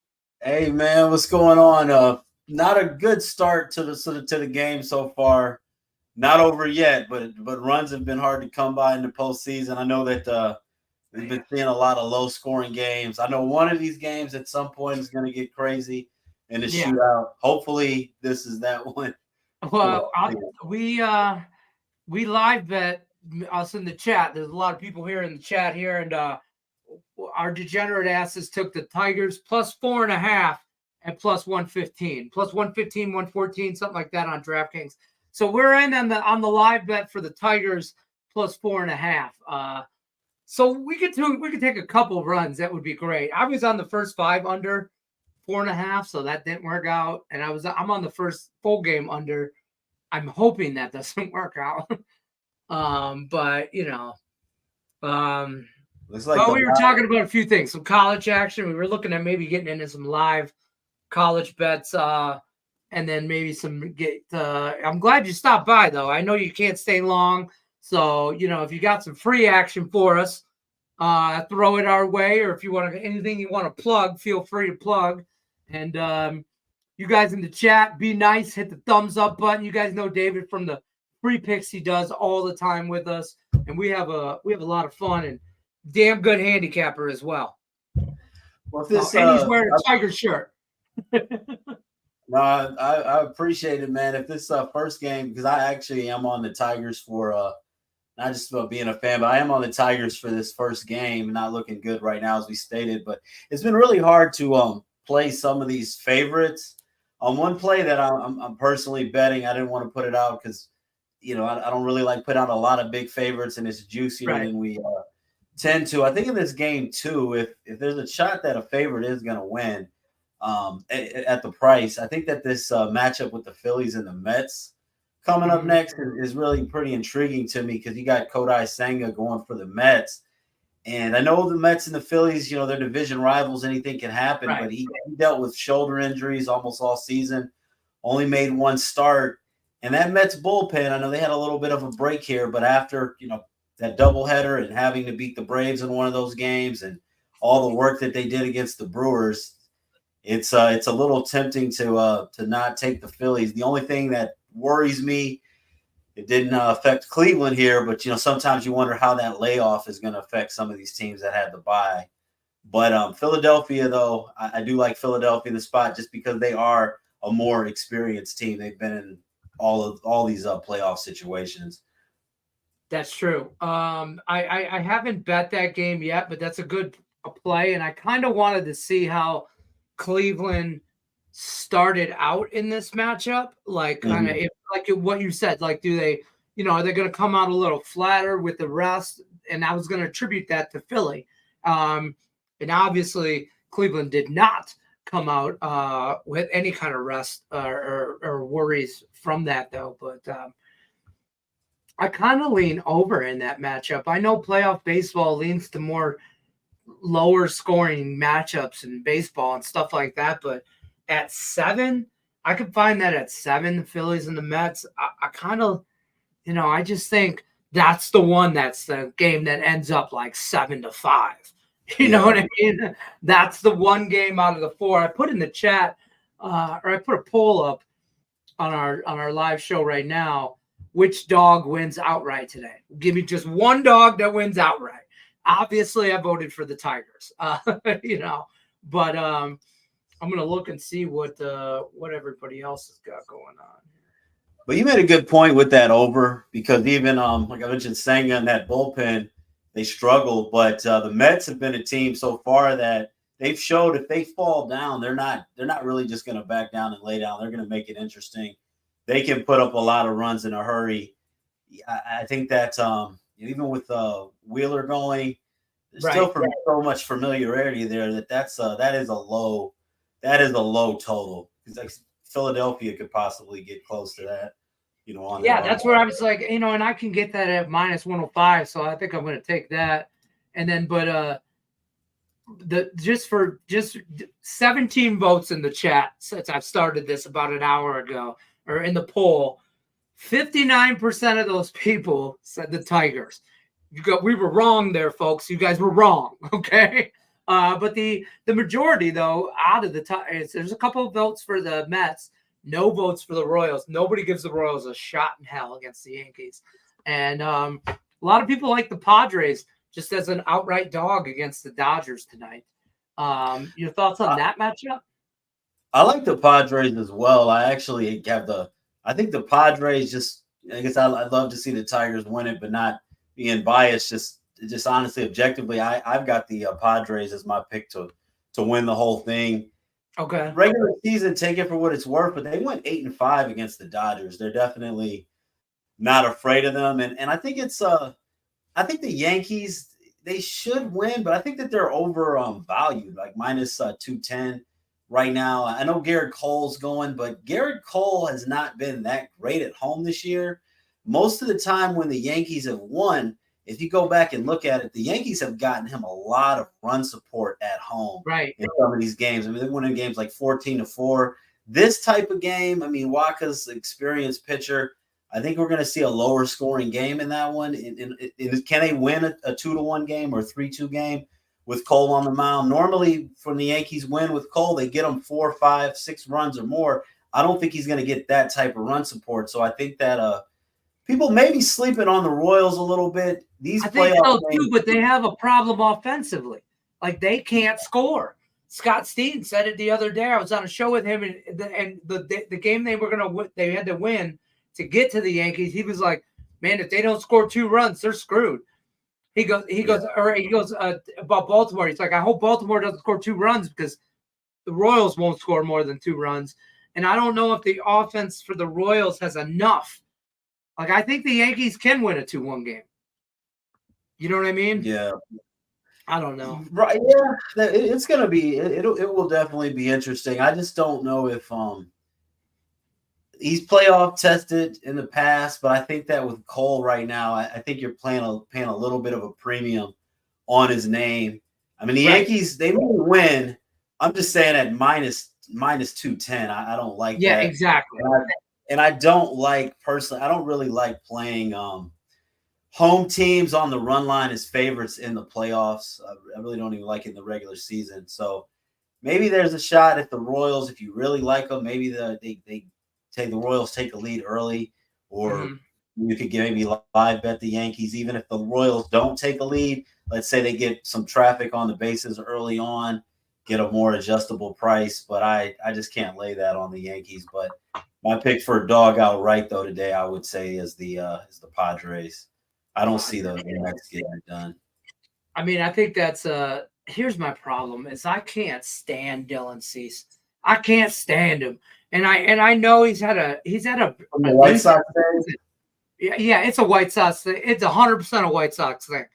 Hey, man, what's going on? Not a good start to the game so far. Not over yet, but runs have been hard to come by in the postseason. I know that we've been seeing a lot of low-scoring games. I know one of these games at some point is going to get crazy in a shootout. Hopefully, this is that one. Well, we live bet us in the chat. There's a lot of people here in the chat here, and our degenerate asses took the Tigers plus 4.5 and plus 115, plus 115, 114, something like that on DraftKings. So we're in on the live bet for the Tigers plus 4.5. So we could take a couple runs. That would be great. I was on the first 5 under 4.5, so that didn't work out. And I'm on the first full game under. I'm hoping that doesn't work out. But looks like we were talking about a few things, some college action. We were looking at maybe getting into some live college bets, and then maybe I'm glad you stopped by, though. I know you can't stay long, so if you got some free action for us, throw it our way, or if you want anything you want to plug, feel free to plug. And you guys in the chat, be nice, hit the thumbs up button. You guys know David from the free picks he does all the time with us, and we have a lot of fun and damn good handicapper as well. Well, and he's wearing a Tiger shirt. No, I appreciate it, man. If this first game, because I actually am on the Tigers for not just about being a fan, but I am on the Tigers for this first game. Not looking good right now, as we stated, but it's been really hard to play some of these favorites. On one play that I'm personally betting, I didn't want to put it out because, I don't really like put out a lot of big favorites, and it's juicier than we tend to. I think in this game too, if there's a shot that a favorite is going to win at the price, I think that this matchup with the Phillies and the Mets coming up next is really pretty intriguing to me because you got Kodai Senga going for the Mets. And I know the Mets and the Phillies, they're division rivals. Anything can happen, but he dealt with shoulder injuries almost all season, only made one start. And that Mets bullpen, I know they had a little bit of a break here, but after, that doubleheader and having to beat the Braves in one of those games and all the work that they did against the Brewers, it's a little tempting to not take the Phillies. The only thing that worries me, it didn't affect Cleveland here, but sometimes you wonder how that layoff is going to affect some of these teams that had the bye. But Philadelphia, though, I do like Philadelphia in the spot just because they are a more experienced team. They've been in all these playoff situations. That's true. I haven't bet that game yet, but that's a good play, and I kind of wanted to see how Cleveland started out in this matchup, like kind of like what you said, like do they, are they going to come out a little flatter with the rest? And I was going to attribute that to Philly, and obviously Cleveland did not come out with any kind of rest or worries from that though. But I kind of lean over in that matchup. I know playoff baseball leans to more lower scoring matchups in baseball and stuff like that, but at 7, I could find that at 7, the Phillies and the Mets. I kind of, I just think that's the one that's the game that ends up like 7-5. You know what I mean? That's the one game out of the 4. I put in the chat, or I put a poll up on our live show right now. Which dog wins outright today? Give me just one dog that wins outright. Obviously, I voted for the Tigers. But I'm gonna look and see what everybody else has got going on. But you made a good point with that over because even like I mentioned, Senga and that bullpen, they struggled. But the Mets have been a team so far that they've showed if they fall down, they're not really just going to back down and lay down. They're going to make it interesting. They can put up a lot of runs in a hurry. I think that even with Wheeler going, there's still so much familiarity there that is a low total. Because like Philadelphia could possibly get close to that. That's where I was like, and I can get that at -105, so I think I'm going to take that. And then, but just 17 votes in the chat since I've started this about an hour ago, or in the poll, 59% of those people said the Tigers. We were wrong there, folks. You guys were wrong, okay? But the majority, though, out of the Tigers, there's a couple of votes for the Mets. No votes for the Royals. Nobody gives the Royals a shot in hell against the Yankees. And a lot of people like the Padres just as an outright dog against the Dodgers tonight. Your thoughts on that matchup? I like the Padres as well. I actually have I think the Padres I'd love to see the Tigers win it, but not being biased. Just honestly, objectively, I've got the Padres as my pick to win the whole thing. Okay. Regular season, take it for what it's worth, but they went 8-5 against the Dodgers. They're definitely not afraid of them. And I think I think the Yankees, they should win, but I think that they're over valued, like -210 right now. I know Garrett Cole's going, but Garrett Cole has not been that great at home this year. Most of the time when the Yankees have won, if you go back and look at it, the Yankees have gotten him a lot of run support at home in some of these games. I mean, they're winning games like 14-4. This type of game, I mean, Waka's experienced pitcher. I think we're going to see a lower scoring game in that one. Can they win a 2-1 game or 3-2 game with Cole on the mound? Normally, when the Yankees win with Cole, they get him 4, 5, 6 runs or more. I don't think he's going to get that type of run support. So I think that people may be sleeping on the Royals a little bit. I think so too, but they have a problem offensively. Like they can't score. Scott Steen said it the other day. I was on a show with him, and the game they had to win to get to the Yankees. He was like, "Man, if they don't score 2 runs, they're screwed." He goes about Baltimore. He's like, "I hope Baltimore doesn't score 2 runs because the Royals won't score more than 2 runs. And I don't know if the offense for the Royals has enough. Like, I think the Yankees can win a 2-1 game. You know what I mean? Yeah. I don't know. Right. Yeah. It's going to be, it will definitely be interesting. I just don't know if, he's playoff tested in the past, but I think that with Cole right now, I think you're paying a little bit of a premium on his name. I mean, the Yankees, they may win. I'm just saying at minus 210. I don't like that. Yeah, exactly. And I don't like personally. I don't really like playing home teams on the run line as favorites in the playoffs. I really don't even like it in the regular season. So maybe there's a shot at the Royals if you really like them. Maybe they take the Royals take a lead early, or you could maybe live bet the Yankees. Even if the Royals don't take a lead, let's say they get some traffic on the bases early on, get a more adjustable price. But I just can't lay that on the Yankees. But my pick for a dog outright though today, I would say is the Padres. I don't see the Mets getting it done. I mean, I think that's here's my problem is I can't stand Dylan Cease. I can't stand him. And I know he's had a White Sox thing. Yeah, it's a White Sox thing. It's 100% a White Sox thing.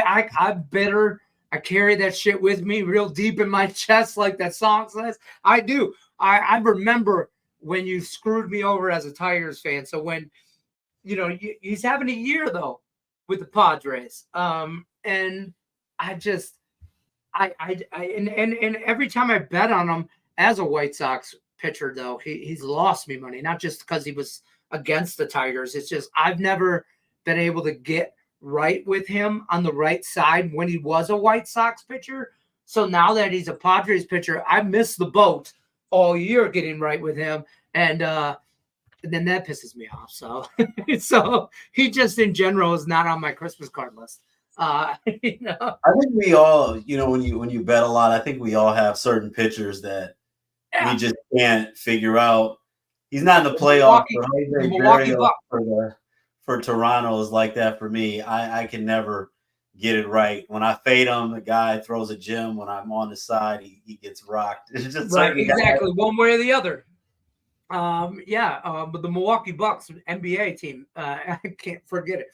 I'm bitter. I carry that shit with me real deep in my chest, like that song says. I do. I remember when you screwed me over as a Tigers fan. So when he's having a year though with the Padres, and I just and every time I bet on him as a White Sox pitcher, though, he's lost me money, not just because he was against the Tigers. It's just I've never been able to get right with him on the right side when he was a White Sox pitcher. So now that he's a Padres pitcher, I missed the boat all year getting right with him. And then that pisses me off. So, so he just in general is not on my Christmas card list. I think we all, when you bet a lot, I think we all have certain pitchers that we just can't figure out. He's not in the playoffs. For Toronto is like that for me. I can never get it right. When I fade him, the guy throws a gem. When I'm on the side, he gets rocked. It's just right, exactly, one way or the other. But the Milwaukee Bucks NBA team, I can't forget it.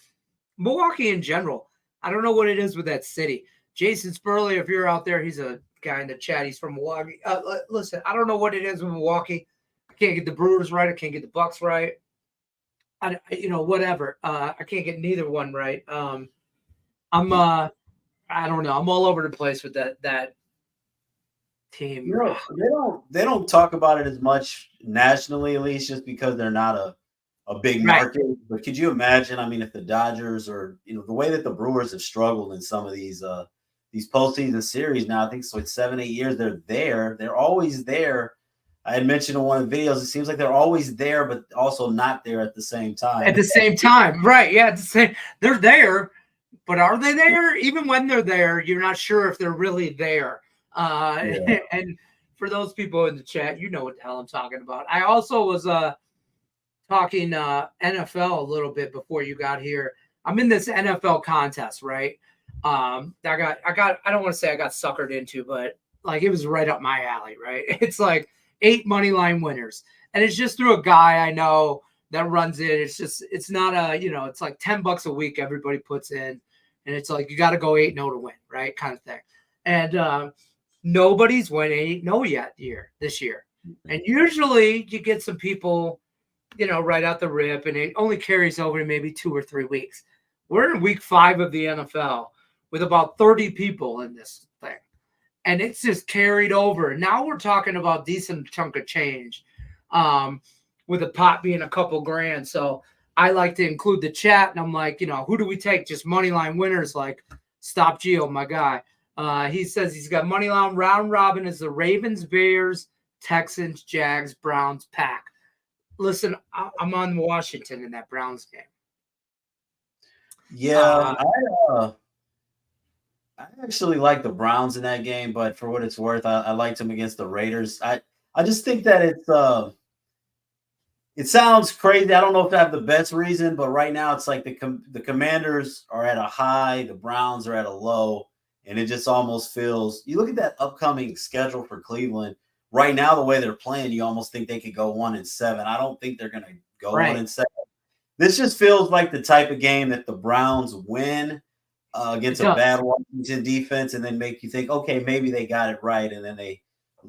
Milwaukee in general, I don't know what it is with that city. Jason Spurley, if you're out there, he's a guy in the chat. He's from Milwaukee. Listen, I don't know what it is with Milwaukee. I can't get the Brewers right. I can't get the Bucks right. Whatever. I can't get neither one right. I don't know. I'm all over the place with that team. They don't talk about it as much nationally, at least, just because they're not a big market. Right. But could you imagine? I mean, if the Dodgers or the way that the Brewers have struggled in some of these postseason series now, I think it's like 7-8 years. They're there. They're always there. I had mentioned in one of the videos, it seems like they're always there, but also not there at the same time. At the same time, right? Yeah, they're there, but are they there? Even when they're there, you're not sure if they're really there. And for those people in the chat, you know what the hell I'm talking about. I also was talking NFL a little bit before you got here. I'm in this NFL contest, right? I don't want to say I got suckered into, but like it was right up my alley, right? It's like 8 money line winners, and it's just through a guy I know that runs it. It's not it's like $10 a week everybody puts in, and it's like you got to go 8-0 to win, right? Kind of thing. And nobody's won 8-0 this year, and usually you get some people, right out the rip, and it only carries over to maybe 2 or 3 weeks. We're in week 5 of the NFL with about 30 people in this thing. And it's just carried over. Now we're talking about decent chunk of change, with a pot being a couple grand. So I like to include the chat, and I'm like, who do we take? Just money line winners, like Stop Geo, my guy. He says he's got money line round robin is the Ravens, Bears, Texans, Jags, Browns, Pack. Listen, I'm on Washington in that Browns game. Yeah, I actually like the Browns in that game, but for what it's worth, I liked them against the Raiders. I just think that it sounds crazy. I don't know if I have the best reason, but right now it's like the Commanders are at a high, the Browns are at a low, and it just almost feels. You look at that upcoming schedule for Cleveland right now, the way they're playing, you almost think they could go 1-7. I don't think they're going to go 1-7. This just feels like the type of game that the Browns win against a bad Washington defense, and then make you think, okay, maybe they got it right, and then they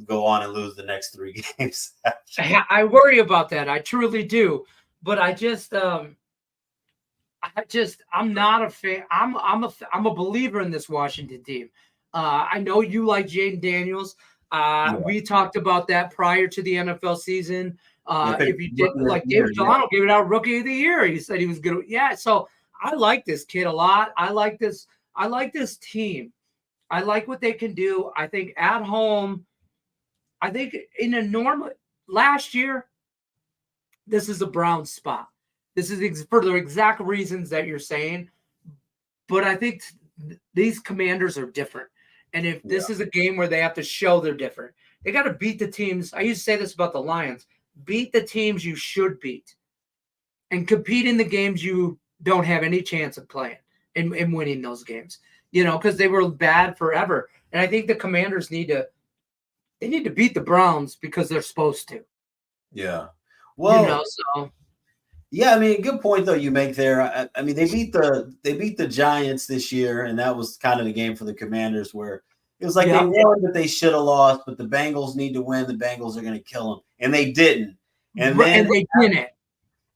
go on and lose the next 3 games. I worry about that. I truly do, but I'm not a fan. I'm a believer in this Washington team. I know you like Jaden Daniels. We talked about that prior to the NFL season. If you did, like David Delano gave it out Rookie of the Year. He said he was good. Yeah, so I like this kid a lot. I like this team. I like what they can do. I think at home, I think in a normal last year, this is a Browns spot. This is for the exact reasons that you're saying. But I think these Commanders are different. And if this is a game where they have to show they're different, they got to beat the teams. I used to say this about the Lions. Beat the teams you should beat. And compete in the games you don't have any chance of playing and winning those games. Because they were bad forever. And I think the Commanders need to beat the Browns because they're supposed to. Yeah. Well, so yeah, I mean, good point though you make there. I mean, they beat the Giants this year, and that was kind of the game for the Commanders where it was like they won, but they should have lost. But the Bengals need to win. The Bengals are going to kill them, and they didn't. And they didn't.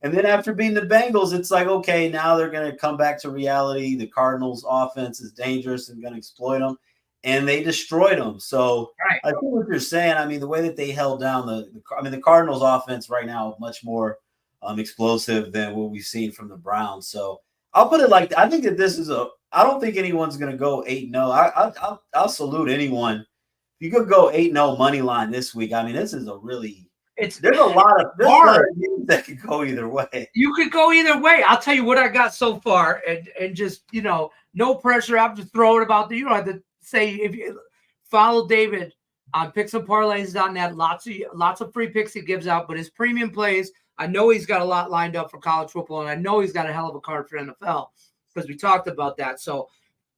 And then after beating the Bengals, it's like, okay, now they're going to come back to reality. The Cardinals' offense is dangerous and going to exploit them, and they destroyed them. So I think what you're saying, I mean, the way that they held down the Cardinals' offense right now is much more explosive than what we've seen from the Browns. So I'll put it like, I think that this is I don't think anyone's going to go 8-0. I'll salute anyone. If you could go 8-0 money line this week, I mean, this is a really there's a lot of games that could go either way. You could go either way. I'll tell you what I got so far, and just no pressure. I'm just throwing it about. You don't have to say if you follow David on picksandparlays.net. Lots of free picks he gives out, but his premium plays. I know he's got a lot lined up for college football, and I know he's got a hell of a card for NFL because we talked about that. So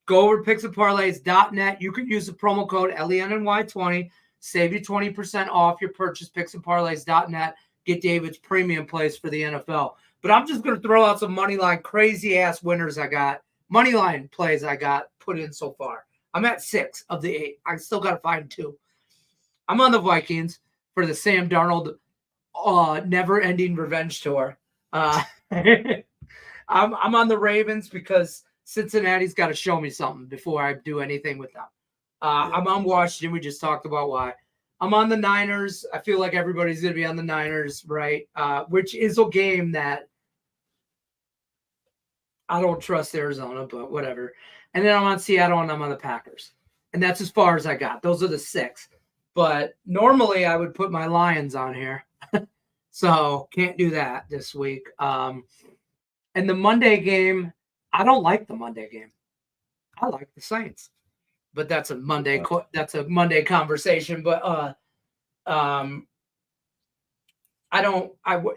go over to picksandparlays.net. You can use the promo code LENNY20. Save you 20% off your purchase, picksandparlays.net. Get David's premium plays for the NFL. But I'm just going to throw out some money line crazy-ass winners I got. Money line plays I got put in so far. I'm at 6 of the 8. I still got to find 2. I'm on the Vikings for the Sam Darnold never-ending revenge tour. I'm on the Ravens because Cincinnati's got to show me something before I do anything with them. I'm on Washington. We just talked about why. I'm on the Niners. I feel like everybody's going to be on the Niners, right? Which is a game that I don't trust Arizona, but whatever. And then I'm on Seattle, and I'm on the Packers. And that's as far as I got. Those are the 6. But normally I would put my Lions on here. So can't do that this week. And the Monday game, I don't like the Monday game. I like the Saints. But that's a Monday conversation. But I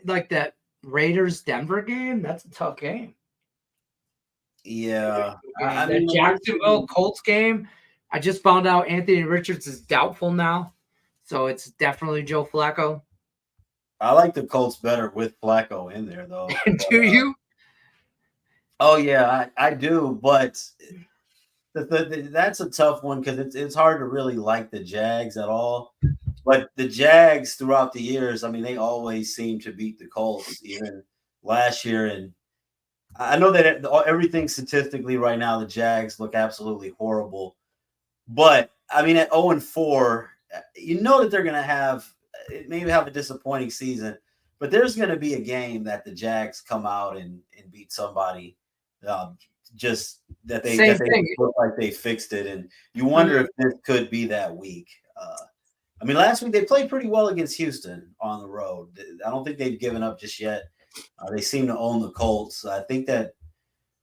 like that Raiders Denver game. That's a tough game. Yeah. The Jacksonville Colts game. I just found out Anthony Richards is doubtful now. So it's definitely Joe Flacco. I like the Colts better with Flacco in there, though. Do you? Oh, yeah, I do. But that's a tough one because it's hard to really like the Jags at all. But the Jags throughout the years, I mean, they always seem to beat the Colts, even last year. And I know that everything statistically right now, the Jags look absolutely horrible. But, I mean, at 0-4, you know that they're going to maybe have a disappointing season. But there's going to be a game that the Jags come out and beat somebody. Just that they look like they fixed it, and you wonder if this could be that week. I mean, last week they played pretty well against Houston on the road. I don't think they've given up just yet. They seem to own the Colts. I think that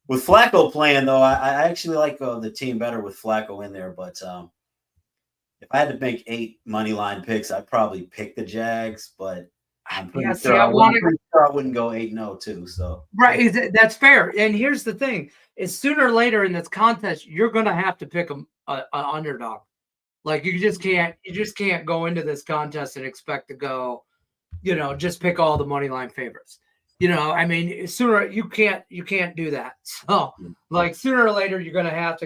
with Flacco playing, though, I actually like the team better with Flacco in there. But if I had to make 8 money line picks, I'd probably pick the Jags, but I'm pretty sure I wouldn't go 8-0 too. So right, that's fair. And here's the thing: is sooner or later in this contest, you're going to have to pick an underdog. Like you just can't go into this contest and expect to go, just pick all the money line favorites. I mean, sooner you can't do that. So like sooner or later, you're going to have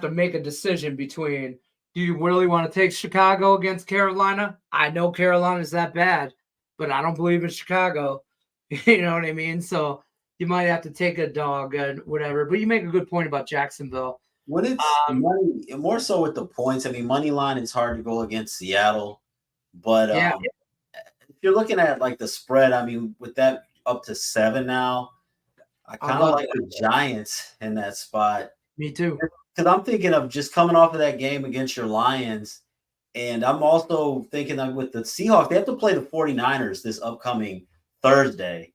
to make a decision between, do you really want to take Chicago against Carolina? I know Carolina's that bad, but I don't believe in Chicago. You know what I mean? So you might have to take a dog and whatever. But you make a good point about Jacksonville. When it's money, more so with the points, I mean, money line is hard to go against Seattle. But Yeah. if you're looking at like the spread, I mean, with that up to 7 now, I kind of like the Giants in that spot. Me too. Because I'm thinking of just coming off of that game against your Lions. And I'm also thinking that with the Seahawks, they have to play the 49ers this upcoming Thursday.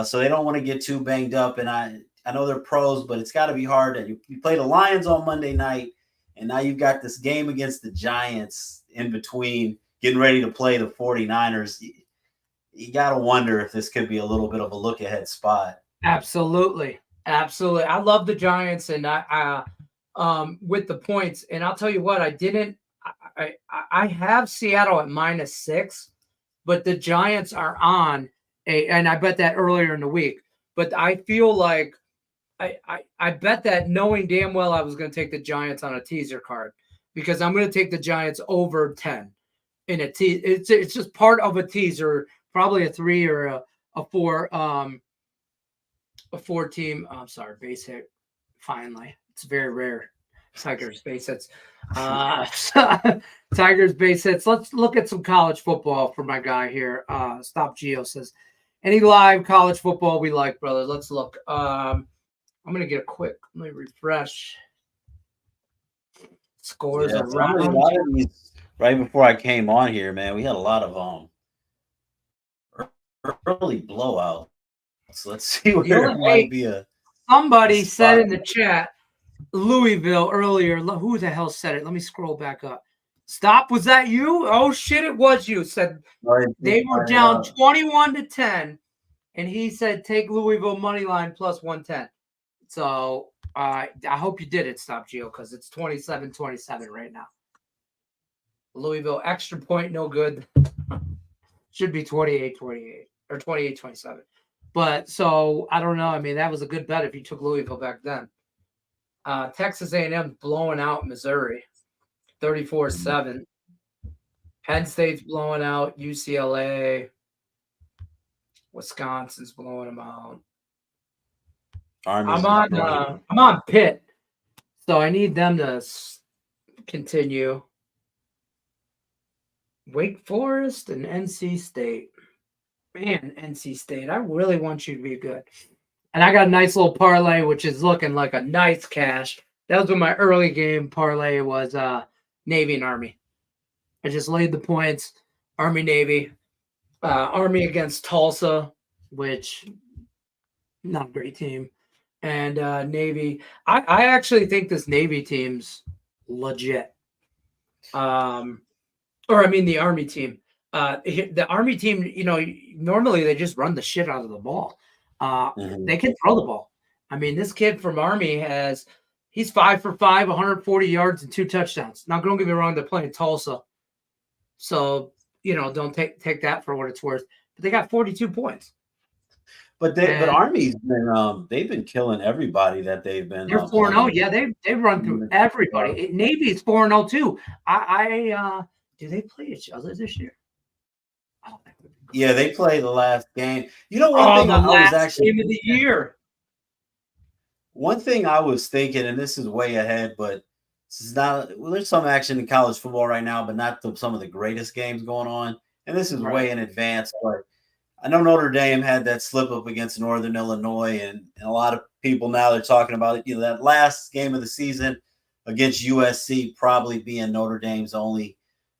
So they don't want to get too banged up. And I know they're pros, but it's got to be hard. And you play the Lions on Monday night, and now you've got this game against the Giants in between getting ready to play the 49ers. You got to wonder if this could be a little bit of a look-ahead spot. Absolutely. Absolutely. I love the Giants, and I with the points. And I'll tell you what, I have Seattle at -6, but the Giants are on and I bet that earlier in the week. But I feel like I bet that knowing damn well I was going to take the Giants on a teaser card, because I'm going to take the Giants over 10 in a teaser. It's just part of a teaser, probably a 3 or a 4 team. I'm sorry, base hit. Finally, it's very rare. Tigers base hits. Tigers base hits. Let's look at some college football for my guy here. Stop Geo says, any live college football we like, brother? Let's look. I'm gonna get a quick. Let me refresh. Scores around. Right before I came on here, man, we had a lot of early blowouts. So let's see where it might be Somebody said in the chat, Louisville earlier. Who the hell said it? Let me scroll back up. Stop. Was that you? Oh shit! It was you. Said they were down 21-10, and he said take Louisville money line plus 110. So I hope you did it, Stop Geo, because it's 27-27 right now. Louisville extra point, no good. Should be 28-28 or 28-27. But so I don't know. I mean, that was a good bet if you took Louisville back then. Texas A&M blowing out Missouri, 34-7. Penn State's blowing out UCLA. Wisconsin's blowing them out. I'm on Pitt, so I need them to continue. Wake Forest and NC State. Man, NC State, I really want you to be good. And I got a nice little parlay, which is looking like a nice cash. That was when my early game parlay was Navy and Army. I just laid the points. Army, Navy. Army against Tulsa, which not a great team. And Navy. I actually think this Navy team's legit. The Army team. The Army team, normally they just run the shit out of the ball. They can throw the ball. I mean, this kid from Army he's 5 for 5, 140 yards and 2 touchdowns. Now, don't get me wrong, they're playing Tulsa. So, don't take that for what it's worth. But they got 42 points. But Army's been they've been killing everybody that they've been. They're 4-0. Yeah, they've run through everybody. Navy's 4-0 too. Do they play each other this year? I don't think. Yeah, they play the last game. One thing I was actually game of the year. One thing I was thinking, and this is way ahead, but this is not. Well, there's some action in college football right now, but not some of the greatest games going on. And this is way in advance. But I know Notre Dame had that slip up against Northern Illinois, and a lot of people now they're talking about it. That last game of the season against USC probably being Notre Dame's only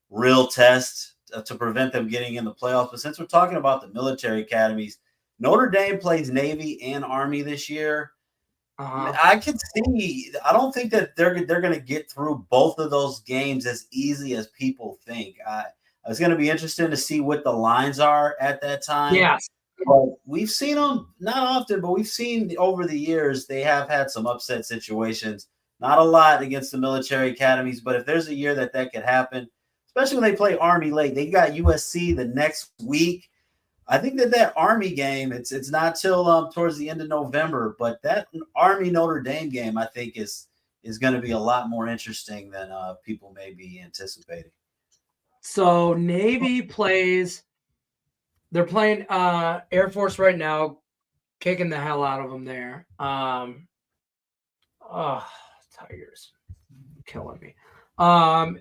real test to prevent them getting in the playoffs. But since we're talking about the military academies, Notre Dame plays Navy and Army this year. I can see. I don't think that they're going to get through both of those games as easy as people think. It's going to be interesting to see what the lines are at that time. Yes. But we've seen them not often, but we've seen over the years they have had some upset situations Not a lot against the military academies, but if there's a year that could happen, especially when they play Army late, they got USC the next week. I think that Army game, it's not till towards the end of November, but that Army Notre Dame game, I think is going to be a lot more interesting than people may be anticipating. So Navy plays. They're playing Air Force right now, kicking the hell out of them there. Tigers, killing me.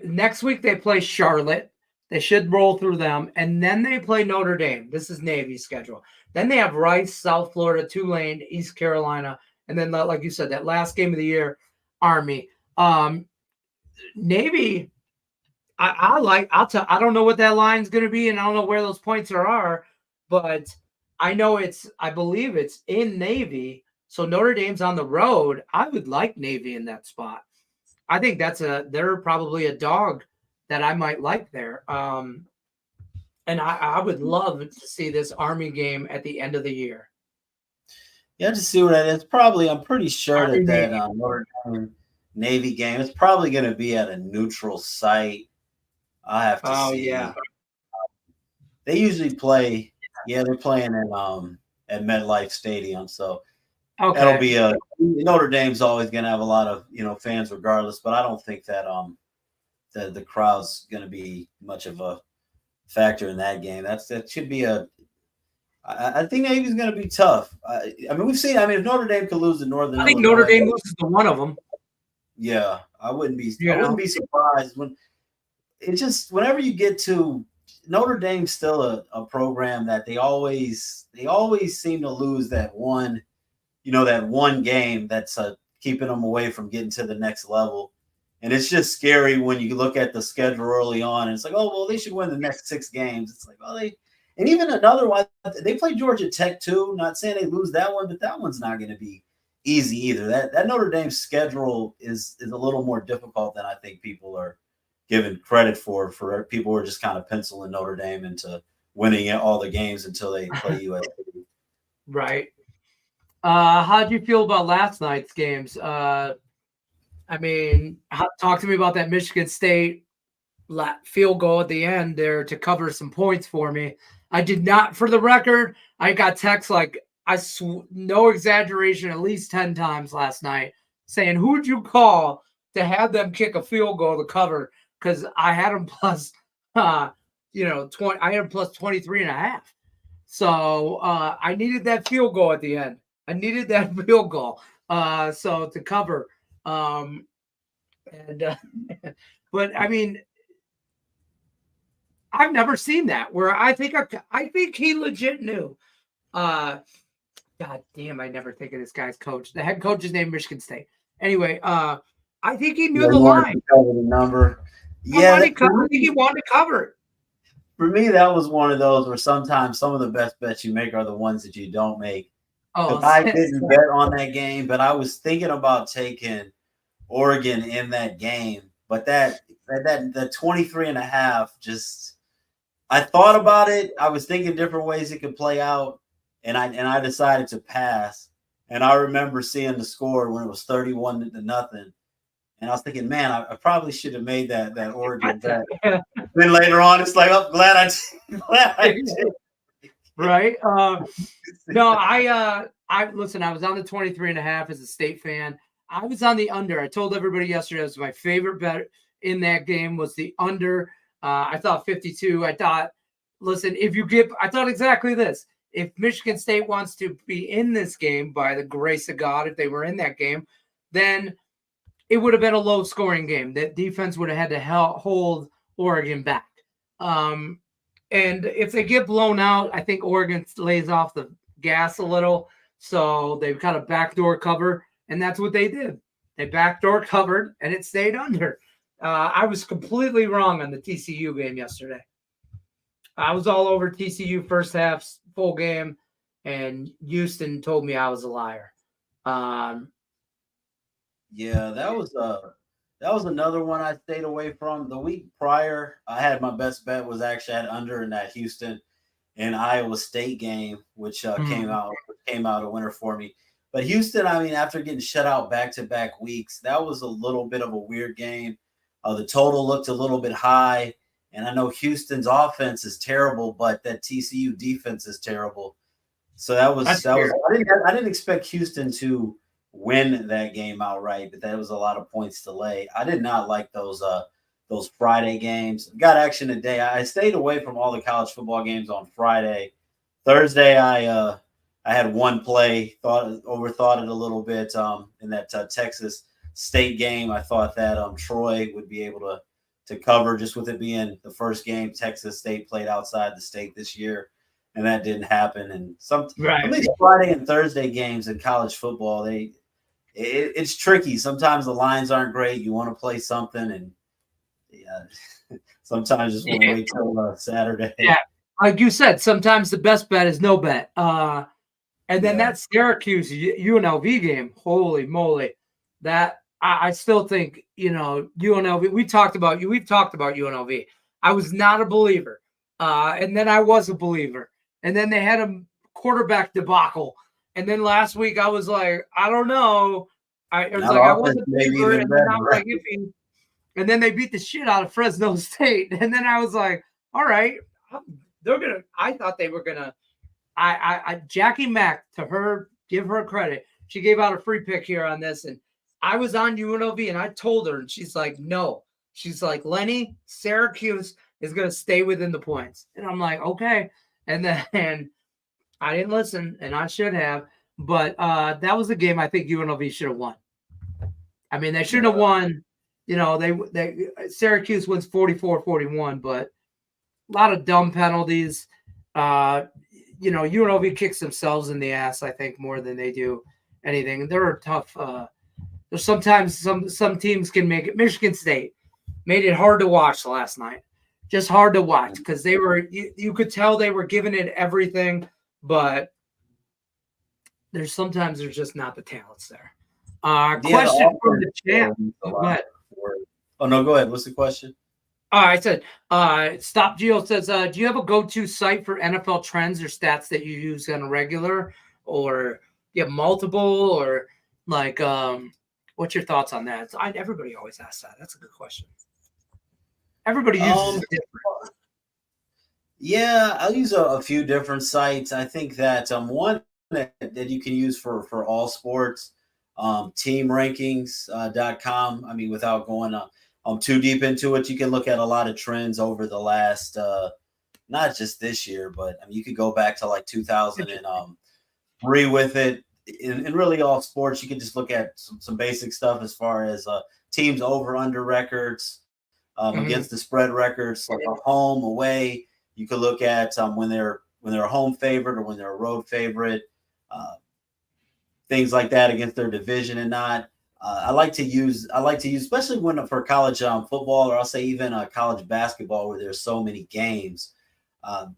Next week they play Charlotte. They should roll through them, and then they play Notre Dame. This is Navy's schedule. Then they have Rice, South Florida, Tulane, East Carolina, and then, like you said, that last game of the year, Army. Navy, I don't know what that line's going to be, and I don't know where those points are, but I believe it's in Navy. So Notre Dame's on the road. I would like Navy in that spot. I think they're probably a dog that I might like there. And I would love to see this Army game at the end of the year. Yeah, to see what that is. Probably, I'm pretty sure that Notre Dame Navy game, it's probably going to be at a neutral site. I have to see. Yeah. They usually play. Yeah, they're playing at MetLife Stadium, so that'll be Notre Dame's always going to have a lot of fans regardless. But I don't think that the crowd's going to be much of a factor in that game. That should be I think Navy's going to be tough. I mean, we've seen. I mean, if Notre Dame could lose to Northern, I think Notre Dame loses to one of them. Yeah, I wouldn't be surprised when whenever you get to Notre Dame's still a program that they always seem to lose that one, that one game that's keeping them away from getting to the next level. And it's just scary when you look at the schedule early on and it's like, oh, well, they should win the next 6 games. It's like, well, and even another one, they play Georgia Tech too. Not saying they lose that one, but that one's not going to be easy either. That Notre Dame schedule is a little more difficult than I think people are given credit for people who are just kind of penciling Notre Dame into winning all the games until they play USC. Right. How did you feel about last night's games? I mean, talk to me about that Michigan State field goal at the end there to cover some points for me. I did not, for the record, I got texts like, no exaggeration, at least 10 times last night saying, who'd you call to have them kick a field goal to cover? Because I had them plus, 20. I had them plus 23.5. So I needed that field goal at the end. I needed that field goal. So to cover. But I mean, I've never seen that where I think he legit knew. God damn, I never think of this guy's coach. The head coach is named Michigan State. Anyway, I think he knew the line. Cover the number. Yeah, I think he wanted to cover it. For me, that was one of those where sometimes some of the best bets you make are the ones that you don't make. I didn't bet on that game, but I was thinking about taking Oregon in that game. But that 23.5, just I thought about it. I was thinking different ways it could play out, and I decided to pass. And I remember seeing the score when it was 31-0. And I was thinking, man, I probably should have made that Oregon bet. Then later on, it's like, oh, glad I did. Right. No, I listen, I was on the 23.5 as a State fan. I was on the under. I told everybody yesterday it was my favorite bet in that game was the under. I thought 52. I thought exactly this. If Michigan State wants to be in this game, by the grace of God, if they were in that game, then it would have been a low-scoring game. That defense would have had to hold Oregon back. And if they get blown out, I think Oregon lays off the gas a little. So they've got a backdoor cover, and that's what they did. They backdoor covered, and it stayed under. I was completely wrong on the TCU game yesterday. I was all over TCU first half, full game, and Houston told me I was a liar. Yeah, that was another one I stayed away from. The week prior, I had my best bet was actually at under in that Houston and Iowa State game, which came out a winner for me. But Houston, I mean, after getting shut out back-to-back weeks, that was a little bit of a weird game. The total looked a little bit high, and I know Houston's offense is terrible, but that TCU defense is terrible. So that was I didn't expect Houston to win that game outright, but that was a lot of points to lay. I did not like those Friday games. Got action today. I stayed away from all the college football games on Friday. Thursday, I had one play, overthought it a little bit in that Texas State game. I thought that Troy would be able to cover, just with it being the first game Texas State played outside the state this year, and that didn't happen. And some of these Friday and Thursday games in college football, it's tricky. Sometimes the lines aren't great. You want to play something, and sometimes just want to wait till Saturday. Yeah, like you said, sometimes the best bet is no bet. And then that Syracuse UNLV game, holy moly, that I still think, UNLV. We've talked about UNLV. I was not a believer, and then I was a believer, and then they had a quarterback debacle, and then last week I was like, I don't know. I wasn't a believer, and then I was like, iffy. And then they beat the shit out of Fresno State, and then I was like, all right, I thought they were gonna. Jackie Mack, give her credit. She gave out a free pick here on this, and I was on UNLV, and I told her, and she's like, no. She's like, Lenny, Syracuse is going to stay within the points. And I'm like, okay. And then I didn't listen, and I should have. But that was a game I think UNLV should have won. I mean, they should have won. Syracuse wins 44-41, but a lot of dumb penalties. UNLV kicks themselves in the ass, I think, more than they do anything. They're tough. There's sometimes some teams can make it. Michigan State made it hard to watch last night. Just hard to watch because they were. You could tell they were giving it everything, but there's just not the talents there. Question from the chat. Go ahead. Oh no, go ahead. What's the question? I said, Stop Geo says, do you have a go-to site for NFL trends or stats that you use on a regular, or you have multiple, or like, what's your thoughts on that? Everybody always asks that. That's a good question. Everybody uses it different. Yeah, I'll use a few different sites. I think that one that you can use for all sports, teamrankings.com. I mean, without going too deep into it, you can look at a lot of trends over the last, not just this year, but I mean, you could go back to like 2003 with it. In really all sports, you can just look at some basic stuff as far as teams over/under records, against the spread records, like a home, away. You could look at when they're a home favorite or when they're a road favorite, things like that against their division and not. I like to use, especially for college football, or I'll say even college basketball, where there's so many games.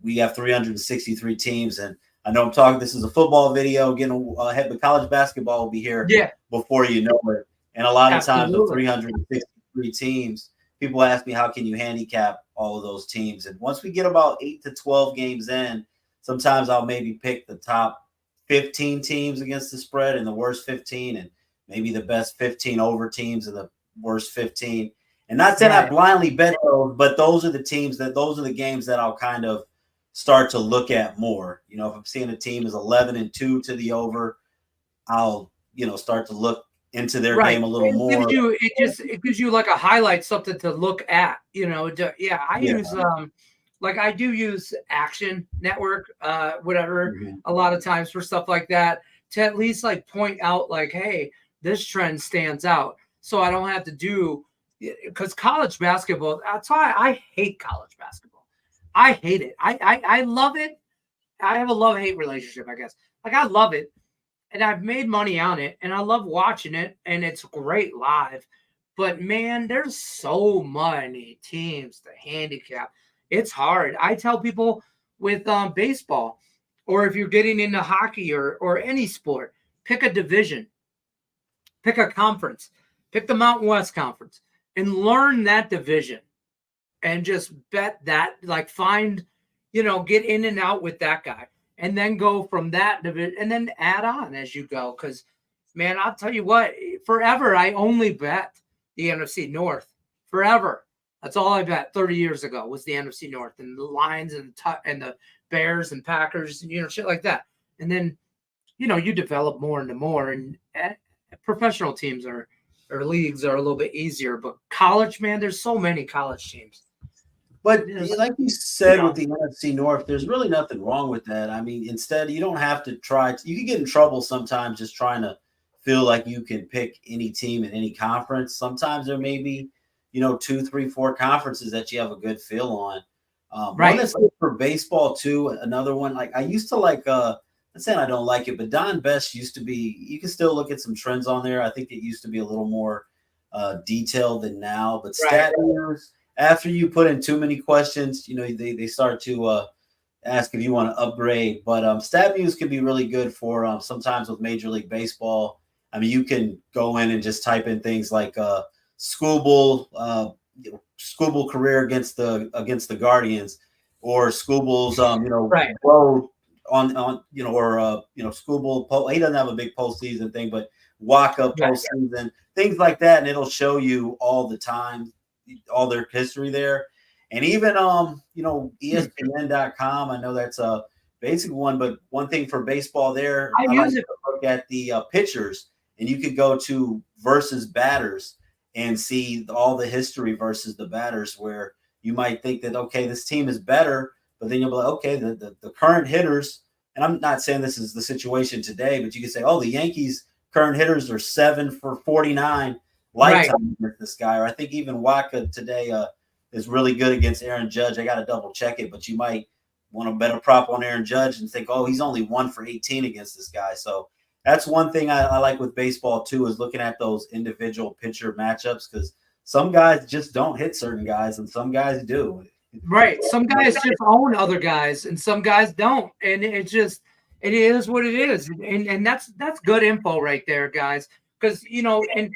We have 363 teams, and I know this is a football video getting ahead, but college basketball will be here before you know it. And a lot of times with 363 teams, people ask me, how can you handicap all of those teams? And once we get about 8 to 12 games in, sometimes I'll maybe pick the top 15 teams against the spread and the worst 15, and maybe the best 15 over teams and the worst 15. And not saying I blindly bet those, but those are the games that I'll kind of start to look at more. If I'm seeing a team is 11-2 to the over, I'll, start to look into their game a little more. It gives you like a highlight, something to look at, use, I do use Action Network, whatever, a lot of times for stuff like that, to at least like point out like, hey, this trend stands out. So I don't have to do, because college basketball, that's why I hate college basketball. I hate it. I love it. I have a love-hate relationship, I guess. Like, I love it, and I've made money on it, and I love watching it, and it's great live. But, man, there's so many teams to handicap. It's hard. I tell people with baseball, or if you're getting into hockey or any sport, pick a division. Pick a conference. Pick the Mountain West Conference and learn that division and just bet that, like, find, get in and out with that guy and then go from that division and then add on as you go. Because, man, I'll tell you what, forever I only bet the NFC North. Forever. That's all I bet 30 years ago was the NFC North and the Lions and the Bears and Packers and, shit like that. And then, you develop more and more. And professional teams or leagues are a little bit easier. But college, man, there's so many college teams. But like you said with the NFC North, there's really nothing wrong with that. I mean, instead, you don't have to try. You can get in trouble sometimes just trying to feel like you can pick any team in any conference. Sometimes there may be, 2, 3, 4 conferences that you have a good feel on. Right. One that's for baseball too. Another one, like I used to like. I'm saying I don't like it, but Don Best used to be. You can still look at some trends on there. I think it used to be a little more detailed than now. But Stat News, after you put in too many questions, they start to ask if you want to upgrade. But Stat News can be really good for sometimes with Major League Baseball. I mean, you can go in and just type in things like Skubal career against the Guardians, or Skubal's road on or Skubal. He doesn't have a big postseason thing, but Waka postseason, things like that, and it'll show you all the time, all their history there. And even ESPN.com. I know that's a basic one, but one thing for baseball there, I like to look at the pitchers, and you could go to versus batters and see all the history versus the batters, where you might think that, okay, this team is better, but then you'll be like, okay, the current hitters, and I'm not saying this is the situation today, but you can say, oh, the Yankees current hitters are 7 for 49 lifetime with this guy. Or I think even Waka today is really good against Aaron Judge. I got to double check it, but you might want to bet a prop on Aaron Judge and think, oh, he's only 1 for 18 against this guy. So that's one thing I like with baseball too, is looking at those individual pitcher matchups, because some guys just don't hit certain guys and some guys do. Right. Some guys just own other guys and some guys don't. And it is what it is. And that's good info right there, guys. Because, and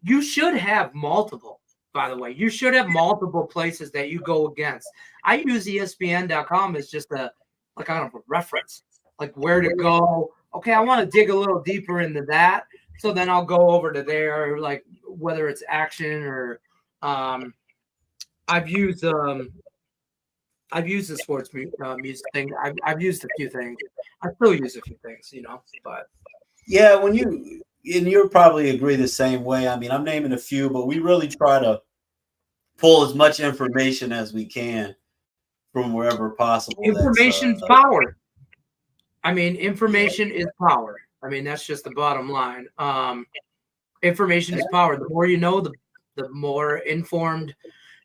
you should have multiple, by the way. You should have multiple places that you go against. I use ESPN.com as just a reference, like where to go. Okay, I want to dig a little deeper into that. So then I'll go over to there, like whether it's action or I've used the sports music thing. I've used a few things. I still use a few things, but yeah, you'll probably agree the same way. I mean, I'm naming a few, but we really try to pull as much information as we can from wherever possible. Information's power. I mean, information is power. I mean, that's just the bottom line. Information is power. The more you know, the more informed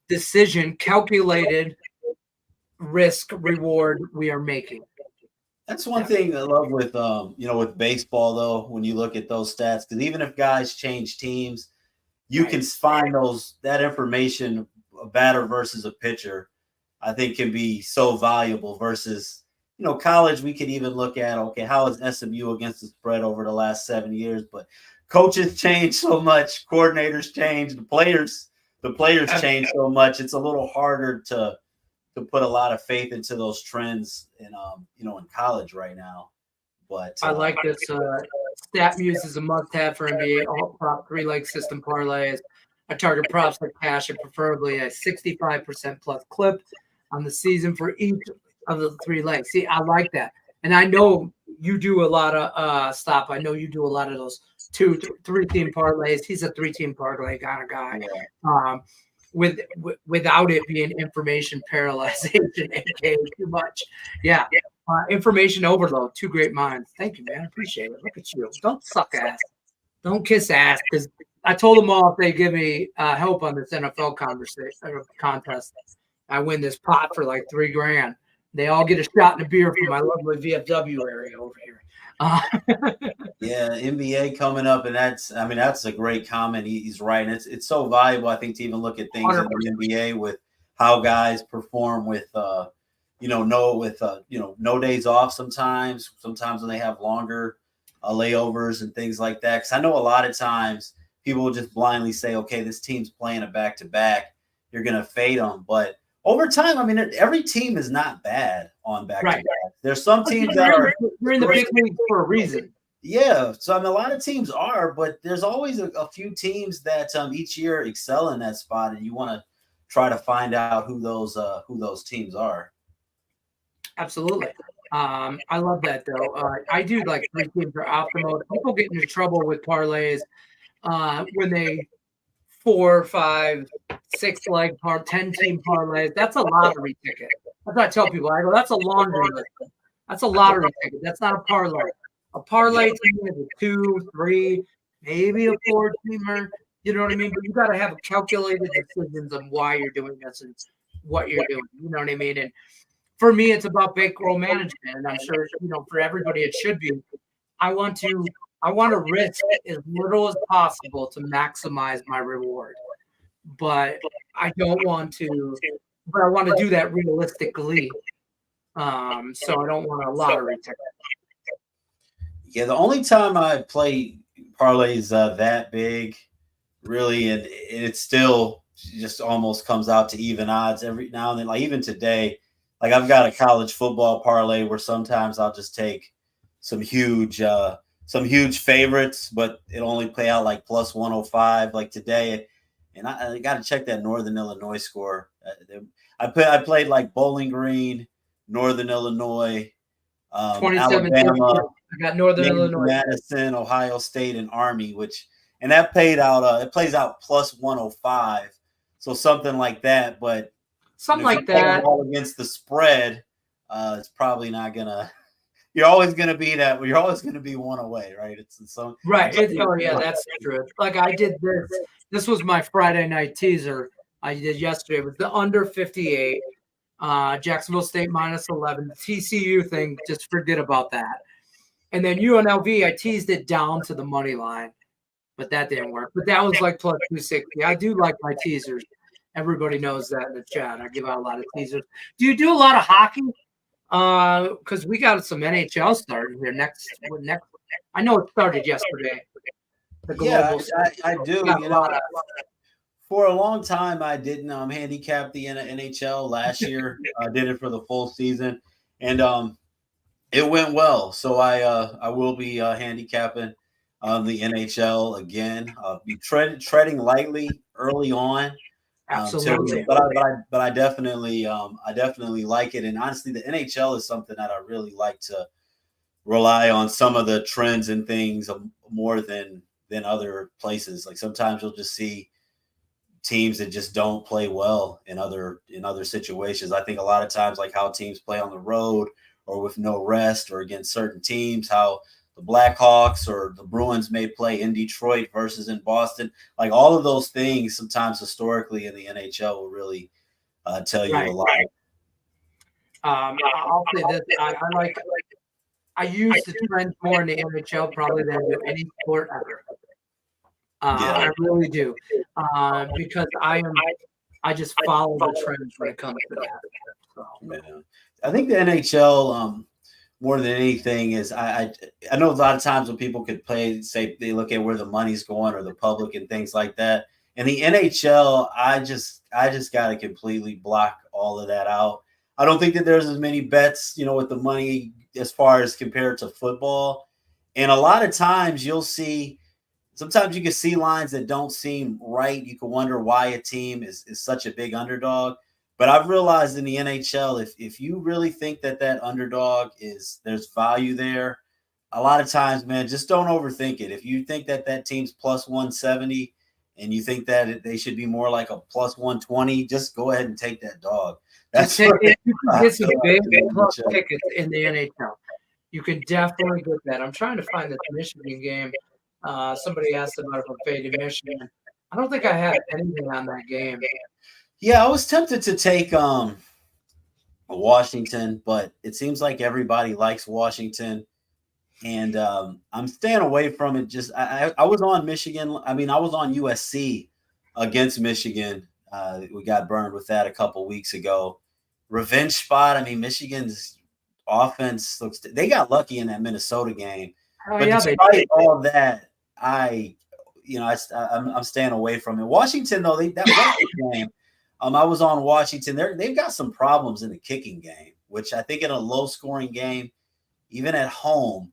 decision, calculated risk reward we are making. That's one thing I love with with baseball, though, when you look at those stats, because even if guys change teams, you can find that information, a batter versus a pitcher, I think can be so valuable versus, college. We could even look at, okay, how is SMU against the spread over the last 7 years? But coaches change so much, coordinators change, the players change so much. It's a little harder to put a lot of faith into those trends in college right now. But I like this. Stat Muse is a must-have for NBA all prop 3-leg system parlays. I target props like cash and preferably a 65% plus clip on the season for each of the 3 legs. See, I like that. And I know you do a lot of I know you do a lot of those 2, 3-team parlays. He's a 3-team parlay kind of guy. Yeah. Without it being information paralyzation, aka too much. Yeah. Information overload. 2 great minds. Thank you, man. Appreciate it. Look at you. Don't suck ass. Don't kiss ass. Because I told them all if they give me help on this NFL contest, I win this pot for like $3,000. They all get a shot and a beer from my lovely VFW area over here. Yeah, NBA coming up, and that's a great comment. He's right. And it's so valuable, I think, to even look at things 100%. In the NBA with how guys perform with no days off sometimes when they have longer layovers and things like that. Because I know a lot of times people will just blindly say, okay, this team's playing a back-to-back, you're going to fade them. But over time, I mean, every team is not bad on back-to-back. Right. There's some teams that are you're in the big league for a reason. Yeah, so I mean, a lot of teams are, but there's always a few teams that each year excel in that spot, and you want to try to find out who those teams are. Absolutely. I love that though. I do like 3 teams are optimal. People get into trouble with parlays when they 4, 5, 6 leg 10-team parlays. That's a lottery ticket. That's what I tell people. I go, that's a laundry list. That's a lottery ticket. That's not a parlay. A parlay team is a 2, 3, maybe a 4-teamer. You know what I mean? But you got to have calculated decisions on why you're doing this and what you're doing. You know what I mean? And for me, it's about bankroll management, and I'm sure for everybody it should be. I want to risk as little as possible to maximize my reward, but I don't want to. But I want to do that realistically. So I don't want a lottery ticket. Yeah, the only time I play parlays that big, really, and it still just almost comes out to even odds every now and then. Like even today, like I've got a college football parlay where sometimes I'll just take some huge favorites, but it'll only play out like plus 105 like today. And I got to check that Northern Illinois score. I played like Bowling Green, Northern Illinois, Alabama. I got Northern Illinois, Madison, Ohio State, and Army, and that paid out. It plays out plus 105, so something like that. But something like that all against the spread, it's probably not gonna. You're always gonna be that. You're always gonna be one away, right? Right. That's true. Like I did this. This was my Friday night teaser. I did yesterday. It was the under 58. Jacksonville State minus 11. The TCU thing, just forget about that. And then UNLV, I teased it down to the money line, but that didn't work. But that was like plus 260. I do like my teasers. Everybody knows that in the chat. I give out a lot of teasers. Do you do a lot of hockey? Because we got some NHL starting here next. I know it started yesterday. Yeah, I do. For a long time, I didn't handicap the NHL last year. I did it for the full season, and it went well. So I will be handicapping the NHL again. Be treading lightly early on. Absolutely, but I definitely like it. And honestly, the NHL is something that I really like to rely on some of the trends and things more than other places. Like sometimes you'll just see teams that just don't play well in other situations. I think a lot of times, like how teams play on the road or with no rest or against certain teams, how the Blackhawks or the Bruins may play in Detroit versus in Boston. Like all of those things sometimes historically in the NHL will really tell you a lot. I'll say this. I use the trend more in the NHL probably than any sport ever. I really do, because I just follow the trends when it comes to that. So. Yeah. I think the NHL, more than anything, is I know a lot of times when people could say they look at where the money's going or the public and things like that. And the NHL, I just got to completely block all of that out. I don't think that there's as many bets, with the money as far as compared to football. And a lot of times sometimes you can see lines that don't seem right. You can wonder why a team is such a big underdog. But I've realized in the NHL, if you really think that underdog there's value there, a lot of times, man, just don't overthink it. If you think that team's plus 170 and you think that they should be more like a plus 120, just go ahead and take that dog. You can get some big plus tickets in the NHL. You can definitely get that. I'm trying to find the Michigan game. Somebody asked about if I faded Michigan. I don't think I have anything on that game. Yeah, I was tempted to take Washington, but it seems like everybody likes Washington, and I'm staying away from it. Just I was on Michigan. I was on USC against Michigan. We got burned with that a couple weeks ago. Revenge spot. Michigan's offense they got lucky in that Minnesota game. But despite all of that, I'm staying away from it. Washington, though, that game, I was on Washington. They've got some problems in the kicking game, which I think in a low-scoring game, even at home,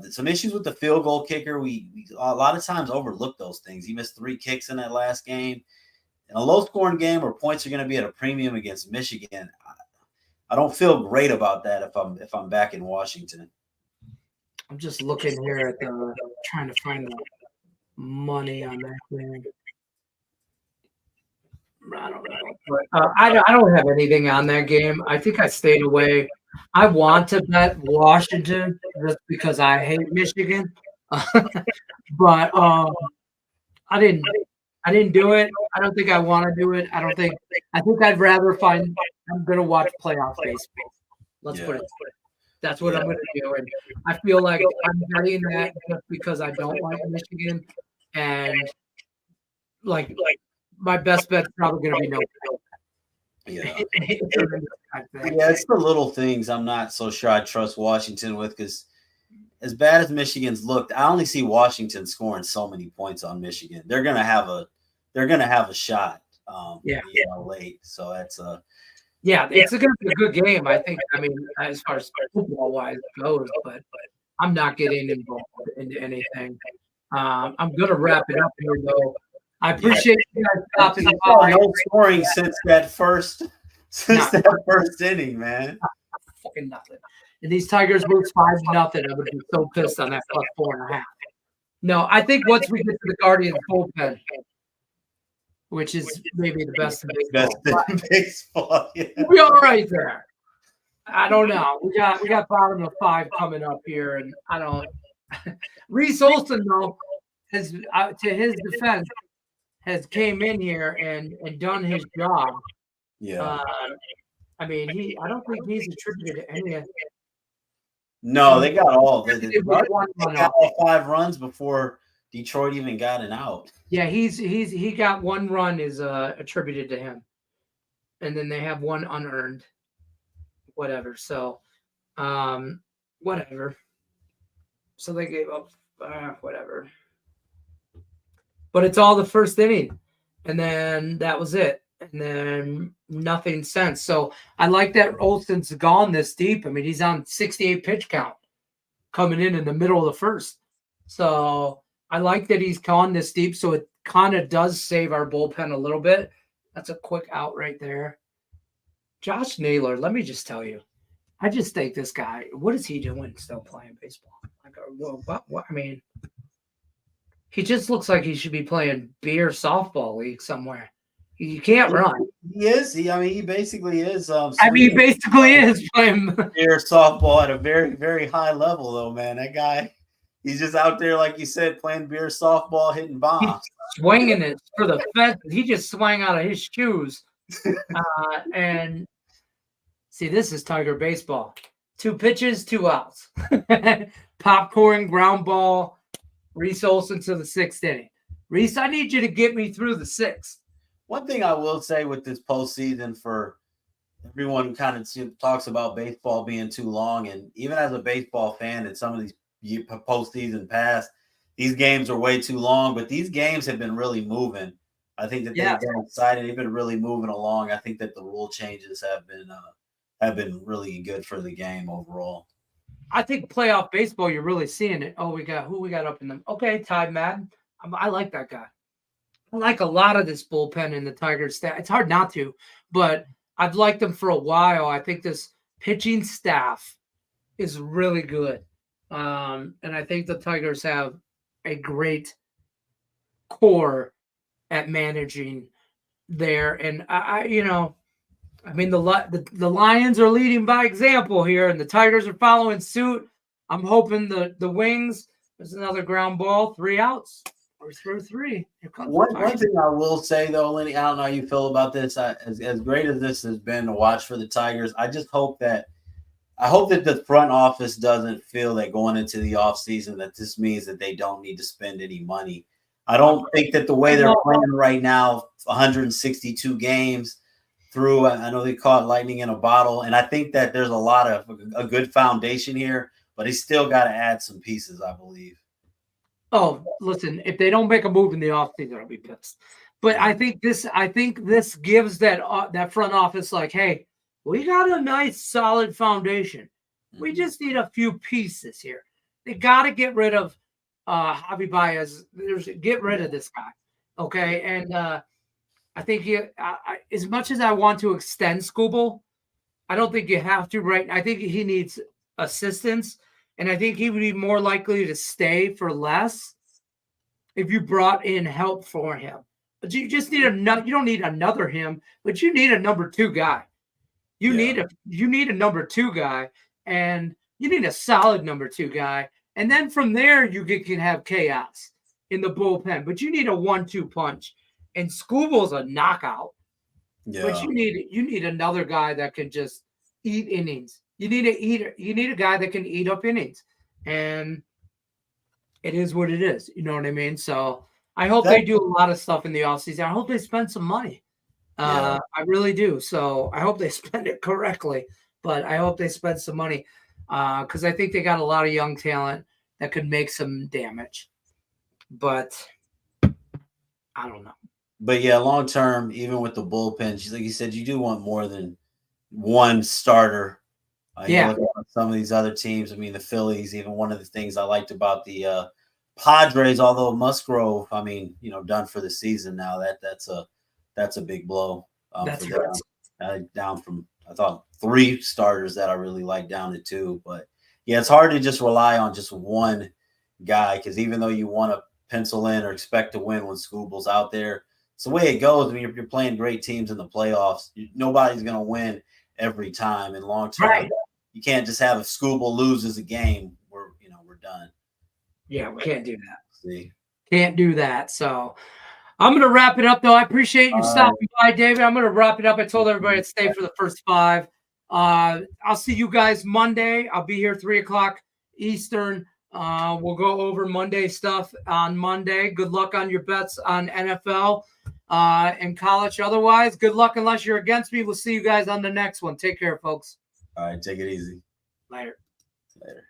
some issues with the field goal kicker. We a lot of times overlook those things. He missed 3 kicks in that last game. In a low-scoring game where points are going to be at a premium against Michigan, I don't feel great about that if I'm back in Washington. I'm just looking here at trying to find the money on that game. I don't know, but I don't have anything on that game. I think I stayed away. I want to bet Washington just because I hate Michigan, but I didn't. I didn't do it. I don't think I want to do it. I think I'd rather find. I'm gonna watch playoff baseball. Let's put it. That's what I'm gonna do, and I feel like I'm betting that just because I don't like Michigan, and like my best bet's probably gonna be no. Yeah, it's the little things I'm not so sure I trust Washington with, because as bad as Michigan's looked, I only see Washington scoring so many points on Michigan. They're gonna have a shot. Late. So that's it's gonna be a good game. I think. I mean, as far as football wise goes, but I'm not getting involved into anything. I'm gonna wrap it up here though. I appreciate you guys stopping by. No scoring since that first inning, man. Fucking nothing. And these Tigers lose 5-0. I would be so pissed on that plus 4.5. No, I think once we get to the Guardians bullpen, which is maybe the best in baseball. Yeah. We're all right there. I don't know. We got bottom of 5 coming up here, and I don't. Reese Olson though has, to his defense, has came in here and done his job. Yeah. I mean, I don't think he's attributed to any of. No, they got all. They got all 5 runs before Detroit even got an out. Yeah, he got 1 run is attributed to him, and then they have 1 unearned. Whatever. So, whatever. So they gave up whatever. But it's all the first inning, and then that was it, and then nothing since. So I like that Olson's gone this deep. I mean, he's on 68 pitch count coming in the middle of the first. So I like that he's gone this deep. So it kind of does save our bullpen a little bit. That's a quick out right there. Josh Naylor, let me just tell you, I just think this guy, what is he doing still playing baseball? Like, what? I mean, he just looks like he should be playing beer softball league somewhere. He can't run. He is. He basically is. He basically is playing beer softball at a very, very high level, though, man. That guy, he's just out there, like you said, playing beer softball, hitting bombs. He's swinging it for the fence. He just swung out of his shoes. And see, this is Tiger baseball. 2 pitches, 2 outs. Popcorn, ground ball. Reese Olson to the 6th inning. Reese, I need you to get me through the 6th. One thing I will say with this postseason, for everyone kind of talks about baseball being too long, and even as a baseball fan, in some of these postseason past, these games are way too long. But these games have been really moving. I think that they've been excited. They've been really moving along. I think that the rule changes have been really good for the game overall. I think playoff baseball, you're really seeing it. Oh, we got up in them. Okay, Ty Madden. I like that guy. I like a lot of this bullpen in the Tigers staff. It's hard not to, but I've liked them for a while. I think this pitching staff is really good. And I think the Tigers have a great core at managing there. And the Lions are leading by example here, and the Tigers are following suit. I'm hoping the Wings. There's another ground ball, 3 outs. We're through 3. One thing I will say though, Lenny, I don't know how you feel about this. As great as this has been to watch for the Tigers, I hope that the front office doesn't feel that going into the offseason that this means that they don't need to spend any money. I don't think that the way they're playing right now, 162 games through, I know they caught lightning in a bottle, and I think that there's a good foundation here, but they still got to add some pieces, I believe. Oh, listen, if they don't make a move in the offseason, I'll be pissed. But I think this gives that front office like, hey, we got a nice solid foundation. We just need a few pieces here. They got to get rid of Javi Baez. Get rid of this guy, okay? And I think as much as I want to extend Skubal, I don't think you have to. Right? I think he needs assistance, and I think he would be more likely to stay for less if you brought in help for him. But you just need you don't need another him, but you need a number 2 guy. You need a number 2 guy, and you need a solid number 2 guy. And then from there, you can have chaos in the bullpen. But you need a 1-2 punch. And Skubal's a knockout. Yeah. But you need another guy that can just eat innings. You need a guy that can eat up innings. And it is what it is. You know what I mean? So I hope they do a lot of stuff in the offseason. I hope they spend some money. I really do. So I hope they spend it correctly, but I hope they spend some money because I think they got a lot of young talent that could make some damage. But I don't know. But yeah, long term, even with the bullpen, like you said, you do want more than one starter. You look at some of these other teams. I mean, the Phillies. Even one of the things I liked about the Padres, although Musgrove, I mean, done for the season now. That's a big blow. That's for them. Down from, I thought, 3 starters that I really liked down to 2. But yeah, it's hard to just rely on just one guy because even though you want to pencil in or expect to win when Skubal's out there, it's the way it goes. I mean, you're playing great teams in the playoffs. Nobody's going to win every time. In long term, you can't just have if Skubal loses a game, we're done. Yeah, we can't do that. Can't do that. So I'm going to wrap it up, though. I appreciate you stopping by, David. I'm going to wrap it up. I told everybody to stay for the first 5. I'll see you guys Monday. I'll be here 3 o'clock Eastern. We'll go over Monday stuff on Monday. Good luck on your bets on NFL and college. Otherwise, good luck unless you're against me. We'll see you guys on the next one. Take care, folks. All right. Take it easy. Later. Later.